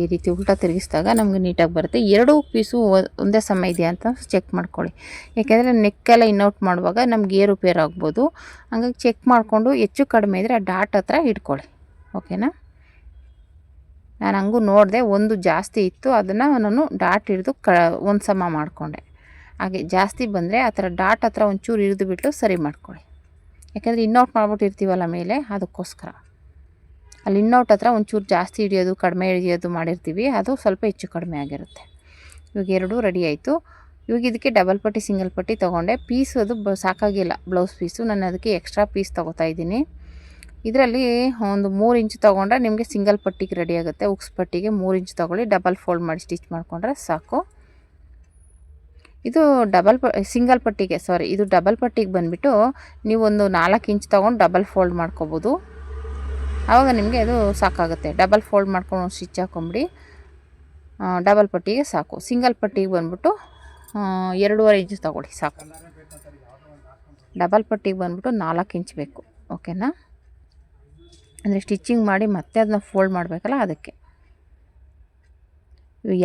ಈ ರೀತಿ ಉಲ್ಟಾ ತಿರುಗಿಸಿದಾಗ ನಮಗೆ ನೀಟಾಗಿ ಬರುತ್ತೆ. 2 ಪೀಸು ಒಂದೇ ಸಮ ಇದೆಯಾ ಅಂತ ಚೆಕ್ ಮಾಡ್ಕೊಳ್ಳಿ, ಯಾಕೆಂದರೆ ನೆಕ್ಕೆಲ್ಲ ಇನ್ನೌಟ್ ಮಾಡುವಾಗ ನಮ್ಗೆ ಏರುಪೇರು ಆಗ್ಬೋದು. ಹಂಗಾಗಿ ಚೆಕ್ ಮಾಡಿಕೊಂಡು ಹೆಚ್ಚು ಕಡಿಮೆ ಇದ್ದರೆ ಡಾಟ್ ಹತ್ರ ಇಟ್ಕೊಳ್ಳಿ. ಓಕೆನಾ? ನಾನು ಹಂಗೂ ನೋಡಿದೆ, ಒಂದು ಜಾಸ್ತಿ ಇತ್ತು, ಅದನ್ನು ನಾನು ಡಾಟ್ ಹಿಡಿದು ಒಂದು ಸಮ ಮಾಡಿಕೊಂಡೆ. ಹಾಗೆ ಜಾಸ್ತಿ ಬಂದರೆ ಆ ಥರ ಡಾಟ್ ಹತ್ರ ಒಂಚೂರು ಹಿಡಿದು ಬಿಟ್ಟು ಸರಿ ಮಾಡ್ಕೊಳ್ಳಿ. ಯಾಕೆಂದರೆ ಇನ್ನೌಟ್ ಮಾಡ್ಬಿಟ್ಟಿರ್ತೀವಲ್ಲ ಮೇಲೆ, ಅದಕ್ಕೋಸ್ಕರ. ಅಲ್ಲಿ ಇನ್ನೌಟ್ ಹತ್ರ ಒಂಚೂರು ಜಾಸ್ತಿ ಹಿಡಿಯೋದು ಕಡಿಮೆ ಹಿಡಿಯೋದು ಮಾಡಿರ್ತೀವಿ, ಅದು ಸ್ವಲ್ಪ ಹೆಚ್ಚು ಕಡಿಮೆ ಆಗಿರುತ್ತೆ. ಇವಾಗ 2 ರೆಡಿ ಆಯಿತು. ಇವಾಗ ಇದಕ್ಕೆ ಡಬಲ್ ಪಟ್ಟಿ ಸಿಂಗಲ್ ಪಟ್ಟಿ ತೊಗೊಂಡೆ. ಪೀಸು ಅದು ಸಾಕಾಗಿಲ್ಲ, ಬ್ಲೌಸ್ ಪೀಸು. ನಾನು ಅದಕ್ಕೆ ಎಕ್ಸ್ಟ್ರಾ ಪೀಸ್ ತೊಗೋತಾ ಇದ್ದೀನಿ. ಇದರಲ್ಲಿ ಒಂದು 3 ಇಂಚ್ ತೊಗೊಂಡ್ರೆ ನಿಮಗೆ ಸಿಂಗಲ್ ಪಟ್ಟಿಗೆ ರೆಡಿ ಆಗುತ್ತೆ. ಉಕ್ಸ್ ಪಟ್ಟಿಗೆ 3 ಇಂಚ್ ತೊಗೊಳ್ಳಿ, ಡಬಲ್ ಫೋಲ್ಡ್ ಮಾಡಿ ಸ್ಟಿಚ್ ಮಾಡಿಕೊಂಡ್ರೆ ಸಾಕು. ಇದು ಸಿಂಗಲ್ ಪಟ್ಟಿಗೆ ಇದು ಡಬಲ್ ಪಟ್ಟಿಗೆ ಬಂದುಬಿಟ್ಟು ನೀವೊಂದು 4 ಇಂಚ್ ತೊಗೊಂಡು ಡಬಲ್ ಫೋಲ್ಡ್ ಮಾಡ್ಕೋಬೋದು. ಆವಾಗ ನಿಮಗೆ ಅದು ಸಾಕಾಗುತ್ತೆ. ಡಬಲ್ ಫೋಲ್ಡ್ ಮಾಡ್ಕೊಂಡು ಸ್ಟಿಚ್ ಹಾಕೊಂಬಿಡಿ, ಡಬಲ್ ಪಟ್ಟಿಗೆ ಸಾಕು. ಸಿಂಗಲ್ ಪಟ್ಟಿಗೆ ಬಂದುಬಿಟ್ಟು 2.5 ಇಂಚ್ ತೊಗೊಳ್ಳಿ ಸಾಕು. ಡಬಲ್ ಪಟ್ಟಿಗೆ ಬಂದುಬಿಟ್ಟು 4 ಇಂಚ್ ಬೇಕು. ಓಕೆನಾ? ಅಂದರೆ ಸ್ಟಿಚಿಂಗ್ ಮಾಡಿ ಮತ್ತೆ ಅದನ್ನ ಫೋಲ್ಡ್ ಮಾಡಬೇಕಲ್ಲ, ಅದಕ್ಕೆ.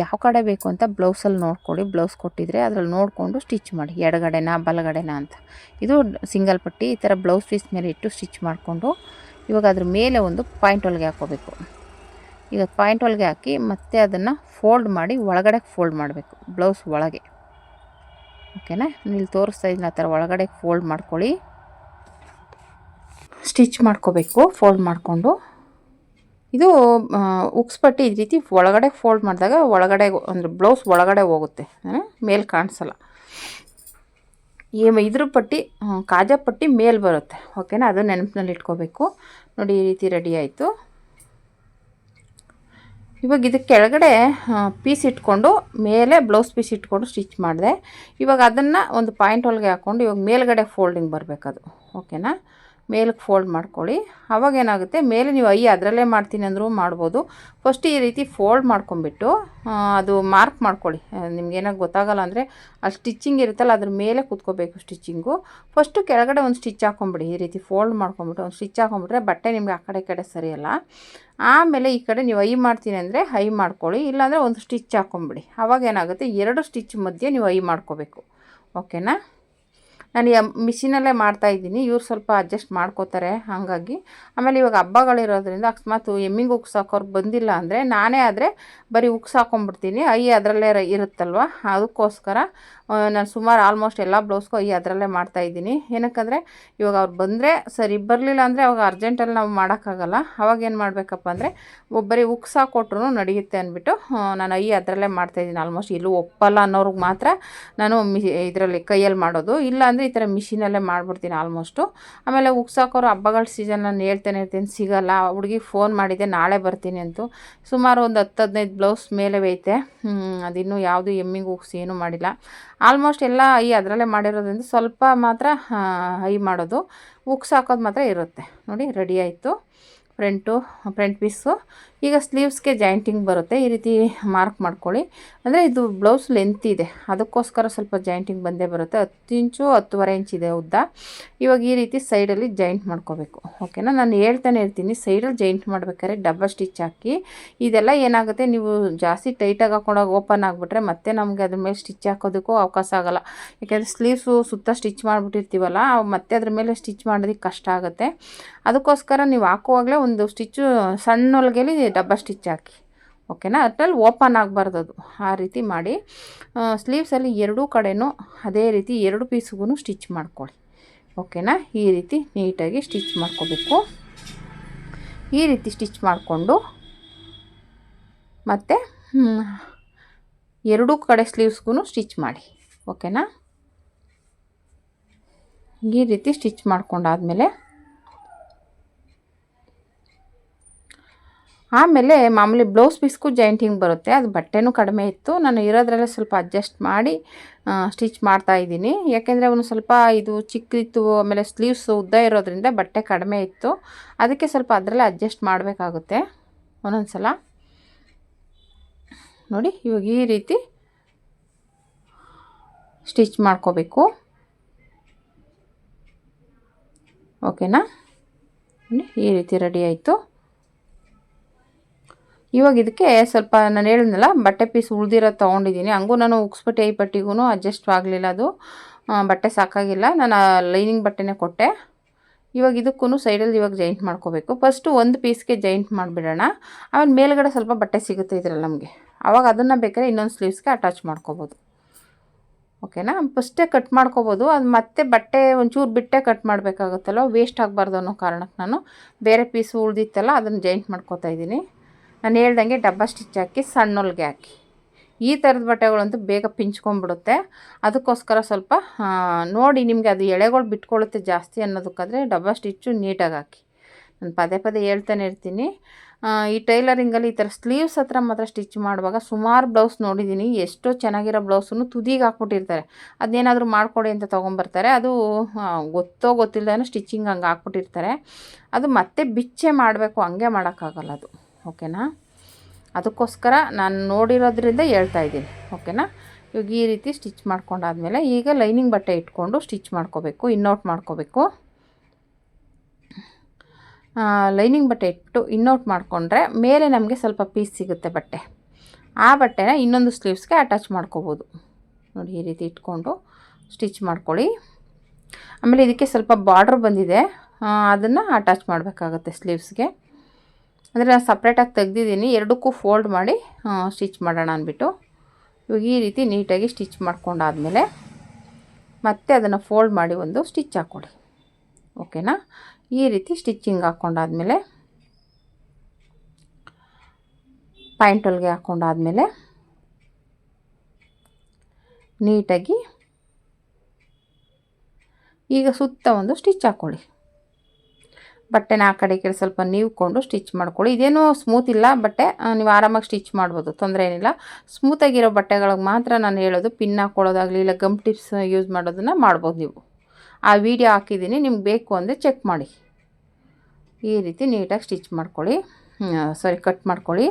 ಯಾವ ಕಡೆ ಬೇಕು ಅಂತ ಬ್ಲೌಸಲ್ಲಿ ನೋಡ್ಕೊಳ್ಳಿ. ಬ್ಲೌಸ್ ಕೊಟ್ಟಿದ್ರೆ ಅದರಲ್ಲಿ ನೋಡಿಕೊಂಡು ಸ್ಟಿಚ್ ಮಾಡಿ, ಎಡಗಡೆನಾ ಬಲಗಡೆನಾ ಅಂತ. ಇದು ಸಿಂಗಲ್ ಪಟ್ಟಿ ಈ ಥರ ಬ್ಲೌಸ್ ಪೀಸ್ ಮೇಲೆ ಇಟ್ಟು ಸ್ಟಿಚ್ ಮಾಡಿಕೊಂಡು ಇವಾಗ ಅದ್ರ ಮೇಲೆ ಒಂದು ಪಾಯಿಂಟ್ ಹೊಲಿಗೆ ಹಾಕ್ಕೋಬೇಕು. ಈಗ ಪಾಯಿಂಟ್ ಹೊಲಿಗೆ ಹಾಕಿ ಮತ್ತೆ ಅದನ್ನು ಫೋಲ್ಡ್ ಮಾಡಿ ಒಳಗಡೆ ಫೋಲ್ಡ್ ಮಾಡಬೇಕು, ಬ್ಲೌಸ್ ಒಳಗೆ. ಓಕೆನಾ? ಇಲ್ಲಿ ತೋರಿಸ್ತಾ ಇದ್ದೀನಿ, ಆ ಥರ ಒಳಗಡೆ ಫೋಲ್ಡ್ ಮಾಡ್ಕೊಳ್ಳಿ. ಸ್ಟಿಚ್ ಮಾಡ್ಕೋಬೇಕು ಫೋಲ್ಡ್ ಮಾಡಿಕೊಂಡು. ಇದು ಉಕ್ಸ್ ಪಟ್ಟಿ ಈ ರೀತಿ ಒಳಗಡೆ ಫೋಲ್ಡ್ ಮಾಡಿದಾಗ ಒಳಗಡೆ ಅಂದರೆ ಬ್ಲೌಸ್ ಒಳಗಡೆ ಹೋಗುತ್ತೆ, ಮೇಲೆ ಕಾಣಿಸಲ್ಲ. ಇದ್ರ ಪಟ್ಟಿ ಕಾಜಾ ಪಟ್ಟಿ ಮೇಲೆ ಬರುತ್ತೆ. ಓಕೆನಾ? ಅದು ನೆನಪಿನಲ್ಲಿ ಇಟ್ಕೋಬೇಕು. ನೋಡಿ, ಈ ರೀತಿ ರೆಡಿ ಆಯಿತು. ಇವಾಗ ಇದಕ್ಕೆ ಕೆಳಗಡೆ ಪೀಸ್ ಇಟ್ಕೊಂಡು ಮೇಲೆ ಬ್ಲೌಸ್ ಪೀಸ್ ಇಟ್ಕೊಂಡು ಸ್ಟಿಚ್ ಮಾಡಿದೆ. ಇವಾಗ ಅದನ್ನು ಒಂದು ಪಾಯಿಂಟ್ ಹೊಲಿಗೆ ಹಾಕ್ಕೊಂಡು ಇವಾಗ ಮೇಲ್ಗಡೆ ಫೋಲ್ಡಿಂಗ್ ಬರಬೇಕದು. ಓಕೆನಾ? ಮೇಲಕ್ಕೆ ಫೋಲ್ಡ್ ಮಾಡ್ಕೊಳ್ಳಿ. ಆವಾಗ ಏನಾಗುತ್ತೆ, ಮೇಲೆ ನೀವು ಅದರಲ್ಲೇ ಮಾಡ್ತೀನಿ ಅಂದರೂ ಮಾಡ್ಬೋದು. ಫಸ್ಟ್ ಈ ರೀತಿ ಫೋಲ್ಡ್ ಮಾಡ್ಕೊಂಬಿಟ್ಟು ಅದು ಮಾರ್ಕ್ ಮಾಡ್ಕೊಳ್ಳಿ. ನಿಮ್ಗೇನಾಗ ಗೊತ್ತಾಗಲ್ಲ ಅಂದರೆ ಅಲ್ಲಿ ಸ್ಟಿಚಿಂಗ್ ಇರುತ್ತಲ್ಲ ಅದ್ರ ಮೇಲೆ ಕೂತ್ಕೋಬೇಕು ಸ್ಟಿಚಿಂಗು. ಫಸ್ಟು ಕೆಳಗಡೆ ಒಂದು ಸ್ಟಿಚ್ ಹಾಕೊಂಬಿಡಿ. ಈ ರೀತಿ ಫೋಲ್ಡ್ ಮಾಡ್ಕೊಂಬಿಟ್ಟು ಒಂದು ಸ್ಟಿಚ್ ಹಾಕೊಂಬಿಟ್ರೆ ಬಟ್ಟೆ ನಿಮಗೆ ಆ ಕಡೆ ಸರಿಯಲ್ಲ. ಆಮೇಲೆ ಈ ಕಡೆ ನೀವು ಮಾಡ್ತೀನಿ ಅಂದರೆ ಮಾಡ್ಕೊಳ್ಳಿ, ಇಲ್ಲಾಂದರೆ ಒಂದು ಸ್ಟಿಚ್ ಹಾಕೊಂಬಿಡಿ. ಆವಾಗ ಏನಾಗುತ್ತೆ, 2 ಸ್ಟಿಚ್ ಮಧ್ಯೆ ನೀವು ಮಾಡ್ಕೋಬೇಕು. ಓಕೆನಾ? ನಾನು ಮಿಷಿನಲ್ಲೇ ಮಾಡ್ತಾಯಿದ್ದೀನಿ, ಇವ್ರು ಸ್ವಲ್ಪ ಅಡ್ಜಸ್ಟ್ ಮಾಡ್ಕೋತಾರೆ ಹಾಗಾಗಿ. ಆಮೇಲೆ ಇವಾಗ ಹಬ್ಬಗಳಿರೋದ್ರಿಂದ ಅಕಸ್ಮಾತ್ ಎಮ್ಮಿಂಗ್ ಉಕ್ಸ್ ಹಾಕೋರು ಬಂದಿಲ್ಲ ಅಂದರೆ ನಾನೇ ಆದರೆ ಬರೀ ಉಕ್ಸ್ ಹಾಕೊಂಡ್ಬಿಡ್ತೀನಿ, ಅದರಲ್ಲೇ ಇರುತ್ತಲ್ವ, ಅದಕ್ಕೋಸ್ಕರ ನಾನು ಸುಮಾರು ಆಲ್ಮೋಸ್ಟ್ ಎಲ್ಲ ಬ್ಲೌಸ್ಗೂ ಅದರಲ್ಲೇ ಮಾಡ್ತಾಯಿದ್ದೀನಿ. ಏನಕ್ಕಂದರೆ ಇವಾಗ ಅವ್ರು ಬಂದರೆ ಸರಿ, ಬರಲಿಲ್ಲ ಅಂದರೆ ಅವಾಗ ಅರ್ಜೆಂಟಲ್ಲಿ ನಾವು ಮಾಡೋಕ್ಕಾಗಲ್ಲ. ಅವಾಗ ಏನು ಮಾಡಬೇಕಪ್ಪ ಅಂದರೆ ಬರೀ ಉಕ್ಸ್ ಹಾಕ್ಕೊಟ್ರು ನಡೆಯುತ್ತೆ ಅಂದ್ಬಿಟ್ಟು ನಾನು ಅದರಲ್ಲೇ ಮಾಡ್ತಾಯಿದ್ದೀನಿ. ಆಲ್ಮೋಸ್ಟ್ ಎಲ್ಲೂ ಒಪ್ಪಲ್ಲ ಅನ್ನೋರಿಗೆ ಮಾತ್ರ ನಾನು ಇದರಲ್ಲಿ ಕೈಯಲ್ಲಿ ಮಾಡೋದು, ಇಲ್ಲ ಅಂದರೆ ಈ ಥರ ಮಿಷಿನಲ್ಲೇ ಮಾಡಿಬಿಡ್ತೀನಿ ಆಲ್ಮೋಸ್ಟು. ಆಮೇಲೆ ಉಕ್ಸ್ ಹಾಕೋರು ಹಬ್ಬಗಳ ಸೀಸನ್ ನಾನು ಹೇಳ್ತಾನೆ ಇರ್ತೀನಿ, ಸಿಗಲ್ಲ. ಹುಡುಗಿ ಫೋನ್ ಮಾಡಿದ್ದೆ ನಾಳೆ ಬರ್ತೀನಿ ಅಂತೂ. ಸುಮಾರು ಒಂದು 10-15 ಬ್ಲೌಸ್ ಮೇಲೆ ಐತೆ, ಅದಿನ್ನೂ ಯಾವುದು ಎಮ್ಮಿಂಗ್ ಉಕ್ಸ್ ಏನೂ ಮಾಡಿಲ್ಲ. ಆಲ್ಮೋಸ್ಟ್ ಎಲ್ಲ ಅದರಲ್ಲೇ ಮಾಡಿರೋದ್ರಿಂದ ಸ್ವಲ್ಪ ಮಾತ್ರ ಮಾಡೋದು, ಉಕ್ಸ್ ಹಾಕೋದು ಮಾತ್ರ ಇರುತ್ತೆ. ನೋಡಿ ರೆಡಿ ಆಯಿತು ಫ್ರಂಟ್ ಪೀಸು. ಈಗ ಸ್ಲೀವ್ಸ್ಗೆ ಜಾಯಿಂಟಿಂಗ್ ಬರುತ್ತೆ, ಈ ರೀತಿ ಮಾರ್ಕ್ ಮಾಡ್ಕೊಳ್ಳಿ. ಅಂದರೆ ಇದು ಬ್ಲೌಸ್ ಲೆಂತ್ ಇದೆ, ಅದಕ್ಕೋಸ್ಕರ ಸ್ವಲ್ಪ ಜಾಯಿಂಟಿಂಗ್ ಬಂದೇ ಬರುತ್ತೆ. 10 ಇಂಚು 10.5 ಇಂಚ್ ಇದೆ ಉದ್ದ. ಇವಾಗ ಈ ರೀತಿ ಸೈಡಲ್ಲಿ ಜಾಯಿಂಟ್ ಮಾಡ್ಕೋಬೇಕು, ಓಕೆನಾ. ನಾನು ಹೇಳ್ತಾನೆ ಇರ್ತೀನಿ, ಸೈಡಲ್ಲಿ ಜಾಯಿಂಟ್ ಮಾಡ್ಬೇಕಾದ್ರೆ ಡಬಲ್ ಸ್ಟಿಚ್ ಹಾಕಿ. ಇದೆಲ್ಲ ಏನಾಗುತ್ತೆ, ನೀವು ಜಾಸ್ತಿ ಟೈಟಾಗಿ ಹಾಕೊಂಡಾಗ ಓಪನ್ ಆಗಿಬಿಟ್ರೆ ಮತ್ತೆ ನಮಗೆ ಅದ್ರ ಮೇಲೆ ಸ್ಟಿಚ್ ಹಾಕೋದಕ್ಕೂ ಅವಕಾಶ ಆಗೋಲ್ಲ. ಯಾಕೆಂದರೆ ಸ್ಲೀವ್ಸು ಸುತ್ತ ಸ್ಟಿಚ್ ಮಾಡಿಬಿಟ್ಟಿರ್ತೀವಲ್ಲ, ಮತ್ತೆ ಅದ್ರ ಮೇಲೆ ಸ್ಟಿಚ್ ಮಾಡೋದಕ್ಕೆ ಕಷ್ಟ ಆಗುತ್ತೆ. ಅದಕ್ಕೋಸ್ಕರ ನೀವು ಹಾಕುವಾಗಲೇ ಒಂದು ಸ್ಟಿಚ್ಚು ಸಣ್ಣ ಹೊಲಿಗೆಲಿ ಡಬ್ಬ ಸ್ಟಿಚ್ ಹಾಕಿ, ಓಕೆನಾ. ಅದ್ರಲ್ಲಿ ಓಪನ್ ಆಗಬಾರ್ದು ಅದು, ಆ ರೀತಿ ಮಾಡಿ. ಸ್ಲೀವ್ಸಲ್ಲಿ ಎರಡೂ ಕಡೆನೂ ಅದೇ ರೀತಿ 2 ಪೀಸ್ಗೂ ಸ್ಟಿಚ್ ಮಾಡ್ಕೊಳ್ಳಿ, ಓಕೆನಾ. ಈ ರೀತಿ ನೀಟಾಗಿ ಸ್ಟಿಚ್ ಮಾಡ್ಕೋಬೇಕು. ಈ ರೀತಿ ಸ್ಟಿಚ್ ಮಾಡಿಕೊಂಡು ಮತ್ತು ಎರಡೂ ಕಡೆ ಸ್ಲೀವ್ಸ್ಗೂ ಸ್ಟಿಚ್ ಮಾಡಿ, ಓಕೆನಾ. ಈ ರೀತಿ ಸ್ಟಿಚ್ ಮಾಡ್ಕೊಂಡಾದಮೇಲೆ ಆಮೇಲೆ ಮಾಮೂಲಿ ಬ್ಲೌಸ್ ಪೀಸ್ಗೂ ಜಾಯಿಂಟಿಂಗ್ ಬರುತ್ತೆ. ಅದು ಬಟ್ಟೆನೂ ಕಡಿಮೆ ಇತ್ತು, ನಾನು ಇರೋದ್ರಲ್ಲೇ ಸ್ವಲ್ಪ ಅಡ್ಜಸ್ಟ್ ಮಾಡಿ ಸ್ಟಿಚ್ ಮಾಡ್ತಾಯಿದ್ದೀನಿ. ಯಾಕೆಂದರೆ ಅವನು ಸ್ವಲ್ಪ ಇದು ಚಿಕ್ಕದಿತ್ತು, ಆಮೇಲೆ ಸ್ಲೀವ್ಸ್ ಉದ್ದ ಇರೋದ್ರಿಂದ ಬಟ್ಟೆ ಕಡಿಮೆ ಇತ್ತು, ಅದಕ್ಕೆ ಸ್ವಲ್ಪ ಅದರಲ್ಲೇ ಅಡ್ಜಸ್ಟ್ ಮಾಡಬೇಕಾಗುತ್ತೆ ಒಂದೊಂದು ಸಲ. ನೋಡಿ ಇವಾಗ ಈ ರೀತಿ ಸ್ಟಿಚ್ ಮಾಡ್ಕೋಬೇಕು, ಓಕೆನಾ. ಈ ರೀತಿ ರೆಡಿ ಆಯಿತು. ಇವಾಗ ಇದಕ್ಕೆ ಸ್ವಲ್ಪ ನಾನು ಹೇಳಿದ್ನಲ್ಲ, ಬಟ್ಟೆ ಪೀಸ್ ಉಳಿದಿರೋದು ತೊಗೊಂಡಿದ್ದೀನಿ. ಹಂಗೂ ನಾನು ಉಕ್ಸ್ಪಟ್ಟಿ ಪಟ್ಟಿಗೂ ಅಡ್ಜಸ್ಟ್ ಆಗಲಿಲ್ಲ, ಅದು ಬಟ್ಟೆ ಸಾಕಾಗಿಲ್ಲ, ನಾನು ಲೈನಿಂಗ್ ಬಟ್ಟೆನೇ ಕೊಟ್ಟೆ. ಇವಾಗ ಇದಕ್ಕೂ ಸೈಡಲ್ಲಿ ಇವಾಗ ಜಾಯಿಂಟ್ ಮಾಡ್ಕೋಬೇಕು. ಫಸ್ಟು ಒಂದು ಪೀಸ್ಗೆ ಜಾಯಿಂಟ್ ಮಾಡಿಬಿಡೋಣ, ಆಮೇಲೆ ಮೇಲ್ಗಡೆ ಸ್ವಲ್ಪ ಬಟ್ಟೆ ಸಿಗುತ್ತೆ ಇದರಲ್ಲಿ ನಮಗೆ, ಆವಾಗ ಅದನ್ನು ಬೇಕಾದ್ರೆ ಇನ್ನೊಂದು ಸ್ಲೀವ್ಸ್ಗೆ ಅಟ್ಯಾಚ್ ಮಾಡ್ಕೋಬೋದು, ಓಕೆನಾ. ಫಸ್ಟೇ ಕಟ್ ಮಾಡ್ಕೋಬೋದು, ಅದು ಮತ್ತೆ ಬಟ್ಟೆ ಒಂಚೂರು ಬಿಟ್ಟೆ ಕಟ್ ಮಾಡಬೇಕಾಗುತ್ತಲ್ಲ, ವೇಸ್ಟ್ ಆಗಬಾರ್ದು ಅನ್ನೋ ಕಾರಣಕ್ಕೆ ನಾನು ಬೇರೆ ಪೀಸು ಉಳಿದಿತ್ತಲ್ಲ ಅದನ್ನು ಜಾಯಿಂಟ್ ಮಾಡ್ಕೋತಾ ಇದ್ದೀನಿ. ನಾನು ಹೇಳ್ದಂಗೆ ಡಬ್ಬ ಸ್ಟಿಚ್ ಹಾಕಿ ಸಣ್ಣ ಹೊಲಿಗೆ ಹಾಕಿ. ಈ ಥರದ ಬಟ್ಟೆಗಳಂತೂ ಬೇಗ ಪಿಂಚ್ಕೊಂಡ್ಬಿಡುತ್ತೆ, ಅದಕ್ಕೋಸ್ಕರ ಸ್ವಲ್ಪ ನೋಡಿ, ನಿಮಗೆ ಅದು ಎಳೆಗಳು ಬಿಟ್ಕೊಳ್ಳುತ್ತೆ ಜಾಸ್ತಿ ಅನ್ನೋದಕ್ಕಾದರೆ ಡಬ್ಬ ಸ್ಟಿಚ್ಚು ನೀಟಾಗಿ ಹಾಕಿ. ನಾನು ಪದೇ ಹೇಳ್ತಾನೆ ಇರ್ತೀನಿ. ಈ ಟೈಲರಿಂಗಲ್ಲಿ ಈ ಥರ ಸ್ಲೀವ್ಸ್ ಹತ್ರ ಮಾತ್ರ ಸ್ಟಿಚ್ ಮಾಡುವಾಗ ಸುಮಾರು ಬ್ಲೌಸ್ ನೋಡಿದ್ದೀನಿ, ಎಷ್ಟೋ ಚೆನ್ನಾಗಿರೋ ಬ್ಲೌಸನ್ನು ತುದಿಗೆ ಹಾಕ್ಬಿಟ್ಟಿರ್ತಾರೆ. ಅದನ್ನೇನಾದರೂ ಮಾಡಿಕೊಡಿ ಅಂತ ತೊಗೊಂಬರ್ತಾರೆ, ಅದು ಗೊತ್ತಿಲ್ಲದೇ ಸ್ಟಿಚಿಂಗ್ ಹಂಗೆ ಹಾಕ್ಬಿಟ್ಟಿರ್ತಾರೆ. ಅದು ಮತ್ತೆ ಬಿಚ್ಚೆ ಮಾಡಬೇಕು, ಹಂಗೆ ಮಾಡೋಕ್ಕಾಗಲ್ಲ ಅದು, ಓಕೆನಾ. ಅದಕ್ಕೋಸ್ಕರ ನಾನು ನೋಡಿರೋದ್ರಿಂದ ಹೇಳ್ತಾ ಇದ್ದೀನಿ, ಓಕೆನಾ. ಇವಾಗ ಈ ರೀತಿ ಸ್ಟಿಚ್ ಮಾಡ್ಕೊಂಡಾದ್ಮೇಲೆ ಈಗ ಲೈನಿಂಗ್ ಬಟ್ಟೆ ಇಟ್ಕೊಂಡು ಸ್ಟಿಚ್ ಮಾಡ್ಕೋಬೇಕು, ಇನ್ನೌಟ್ ಮಾಡ್ಕೋಬೇಕು. ಲೈನಿಂಗ್ ಬಟ್ಟೆ ಇಟ್ಟು ಇನ್ನೌಟ್ ಮಾಡಿಕೊಂಡ್ರೆ ಮೇಲೆ ನಮಗೆ ಸ್ವಲ್ಪ ಪೀಸ್ ಸಿಗುತ್ತೆ ಬಟ್ಟೆ, ಆ ಬಟ್ಟೆನ ಇನ್ನೊಂದು ಸ್ಲೀವ್ಸ್ಗೆ ಅಟ್ಯಾಚ್ ಮಾಡ್ಕೋಬೋದು. ನೋಡಿ ಈ ರೀತಿ ಇಟ್ಕೊಂಡು ಸ್ಟಿಚ್ ಮಾಡ್ಕೊಳ್ಳಿ. ಆಮೇಲೆ ಇದಕ್ಕೆ ಸ್ವಲ್ಪ ಬಾರ್ಡ್ರ್ ಬಂದಿದೆ, ಅದನ್ನು ಅಟ್ಯಾಚ್ ಮಾಡಬೇಕಾಗತ್ತೆ ಸ್ಲೀವ್ಸ್ಗೆ. ಅಂದರೆ ನಾನು ಸಪ್ರೇಟಾಗಿ ತೆಗ್ದಿದ್ದೀನಿ, ಎರಡಕ್ಕೂ ಫೋಲ್ಡ್ ಮಾಡಿ ಸ್ಟಿಚ್ ಮಾಡೋಣ ಅಂದ್ಬಿಟ್ಟು. ಇವಾಗ ಈ ರೀತಿ ನೀಟಾಗಿ ಸ್ಟಿಚ್ ಮಾಡ್ಕೊಂಡಾದಮೇಲೆ ಮತ್ತೆ ಅದನ್ನು ಫೋಲ್ಡ್ ಮಾಡಿ ಒಂದು ಸ್ಟಿಚ್ ಹಾಕ್ಕೊಳ್ಳಿ, ಓಕೆನಾ. ಈ ರೀತಿ ಸ್ಟಿಚ್ಚಿಂಗ್ ಹಾಕ್ಕೊಂಡಾದ್ಮೇಲೆ ಪಾಯಿಂಟ್ ಹೊಲಿಗೆ ಹಾಕ್ಕೊಂಡಾದ್ಮೇಲೆ ನೀಟಾಗಿ ಈಗ ಸುತ್ತ ಒಂದು ಸ್ಟಿಚ್ ಹಾಕ್ಕೊಳ್ಳಿ. ಬಟ್ಟೆನ ಆ ಕಡೆ ಈ ಕಡೆ ಸ್ವಲ್ಪ ನೀವ್ಕೊಂಡು ಸ್ಟಿಚ್ ಮಾಡ್ಕೊಳ್ಳಿ. ಇದೇನೂ ಸ್ಮೂತ್ ಇಲ್ಲ ಬಟ್ಟೆ, ನೀವು ಆರಾಮಾಗಿ ಸ್ಟಿಚ್ ಮಾಡ್ಬೋದು, ತೊಂದರೆ ಏನಿಲ್ಲ. ಸ್ಮೂತಾಗಿರೋ ಬಟ್ಟೆಗಳಿಗೆ ಮಾತ್ರ ನಾನು ಹೇಳೋದು, ಪಿನ್ ಹಾಕ್ಕೊಳ್ಳೋದಾಗಲಿ ಇಲ್ಲ ಗಮ್ ಟಿಪ್ಸ್ ಯೂಸ್ ಮಾಡೋದನ್ನು ಮಾಡ್ಬೋದು ನೀವು. ಆ ವಿಡಿಯೋ ಹಾಕಿದ್ದೀನಿ, ನಿಮ್ಗೆ ಬೇಕು ಅಂದರೆ ಚೆಕ್ ಮಾಡಿ. ಈ ರೀತಿ ನೀಟಾಗಿ ಸ್ಟಿಚ್ ಮಾಡ್ಕೊಳ್ಳಿ, ಕಟ್ ಮಾಡ್ಕೊಳ್ಳಿ.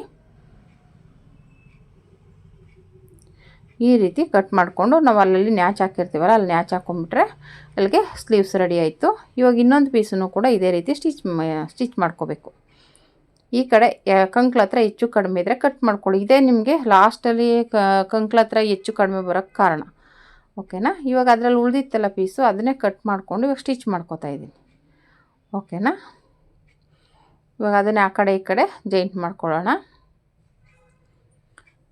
ಈ ರೀತಿ ಕಟ್ ಮಾಡಿಕೊಂಡು ನಾವು ಅಲ್ಲಲ್ಲಿ ನ್ಯಾಚ್ ಹಾಕಿರ್ತೀವಲ್ಲ, ಅಲ್ಲಿ ನ್ಯಾಚ್ ಹಾಕ್ಕೊಂಬಿಟ್ರೆ ಅಲ್ಲಿಗೆ ಸ್ಲೀವ್ಸ್ ರೆಡಿ ಆಯಿತು. ಇವಾಗ ಇನ್ನೊಂದು ಪೀಸನ್ನು ಕೂಡ ಇದೇ ರೀತಿ ಸ್ಟಿಚ್ ಮಾಡ್ಕೋಬೇಕು. ಈ ಕಡೆ ಕಂಕ್ಳ ಹತ್ರ ಹೆಚ್ಚು ಕಡಿಮೆ ಇದ್ದರೆ ಕಟ್ ಮಾಡ್ಕೊಳ್ಳಿ. ಇದೇ ನಿಮಗೆ ಲಾಸ್ಟಲ್ಲಿ ಕಂಕ್ಳ ಹತ್ರ ಹೆಚ್ಚು ಕಡಿಮೆ ಬರೋಕ್ಕೆ ಕಾರಣ, ಓಕೆನಾ. ಇವಾಗ ಅದರಲ್ಲಿ ಉಳಿದಿತ್ತಲ್ಲ ಪೀಸು, ಅದನ್ನೇ ಕಟ್ ಮಾಡಿಕೊಂಡು ಇವಾಗ ಸ್ಟಿಚ್ ಮಾಡ್ಕೋತಾ ಇದ್ದೀನಿ. ಓಕೆನಾ. ಇವಾಗ ಅದನ್ನೇ ಆ ಕಡೆ ಈ ಕಡೆ ಜಾಯಿಂಟ್ ಮಾಡ್ಕೊಳ್ಳೋಣ.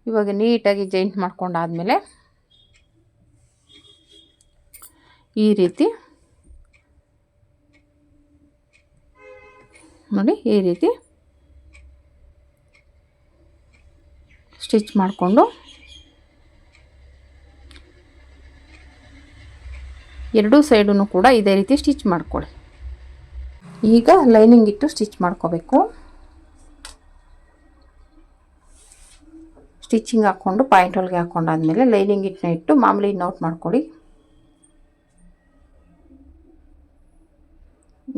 ಇವಾಗ ನೀಟಾಗಿ ಜಾಯಿಂಟ್ ಮಾಡ್ಕೊಂಡಾದಮೇಲೆ ಈ ರೀತಿ ನೋಡಿ, ಈ ರೀತಿ ಸ್ಟಿಚ್ ಮಾಡಿಕೊಂಡು ಎರಡೂ ಸೈಡೂ ಕೂಡ ಇದೇ ರೀತಿ ಸ್ಟಿಚ್ ಮಾಡ್ಕೊಳ್ಳಿ. ಈಗ ಲೈನಿಂಗ್ ಇಟ್ಟು ಸ್ಟಿಚ್ ಮಾಡ್ಕೋಬೇಕು. ಸ್ಟಿಚಿಂಗ್ ಹಾಕ್ಕೊಂಡು ಪಾಯಿಂಟ್ ಹೊಲಿಗೆ ಹಾಕ್ಕೊಂಡಾದ್ಮೇಲೆ ಲೈನಿಂಗ್ ಇಟ್ಟನ್ನ ಇಟ್ಟು ಮಾಮೂಲಿ ನೋಟ್ ಮಾಡ್ಕೊಳ್ಳಿ.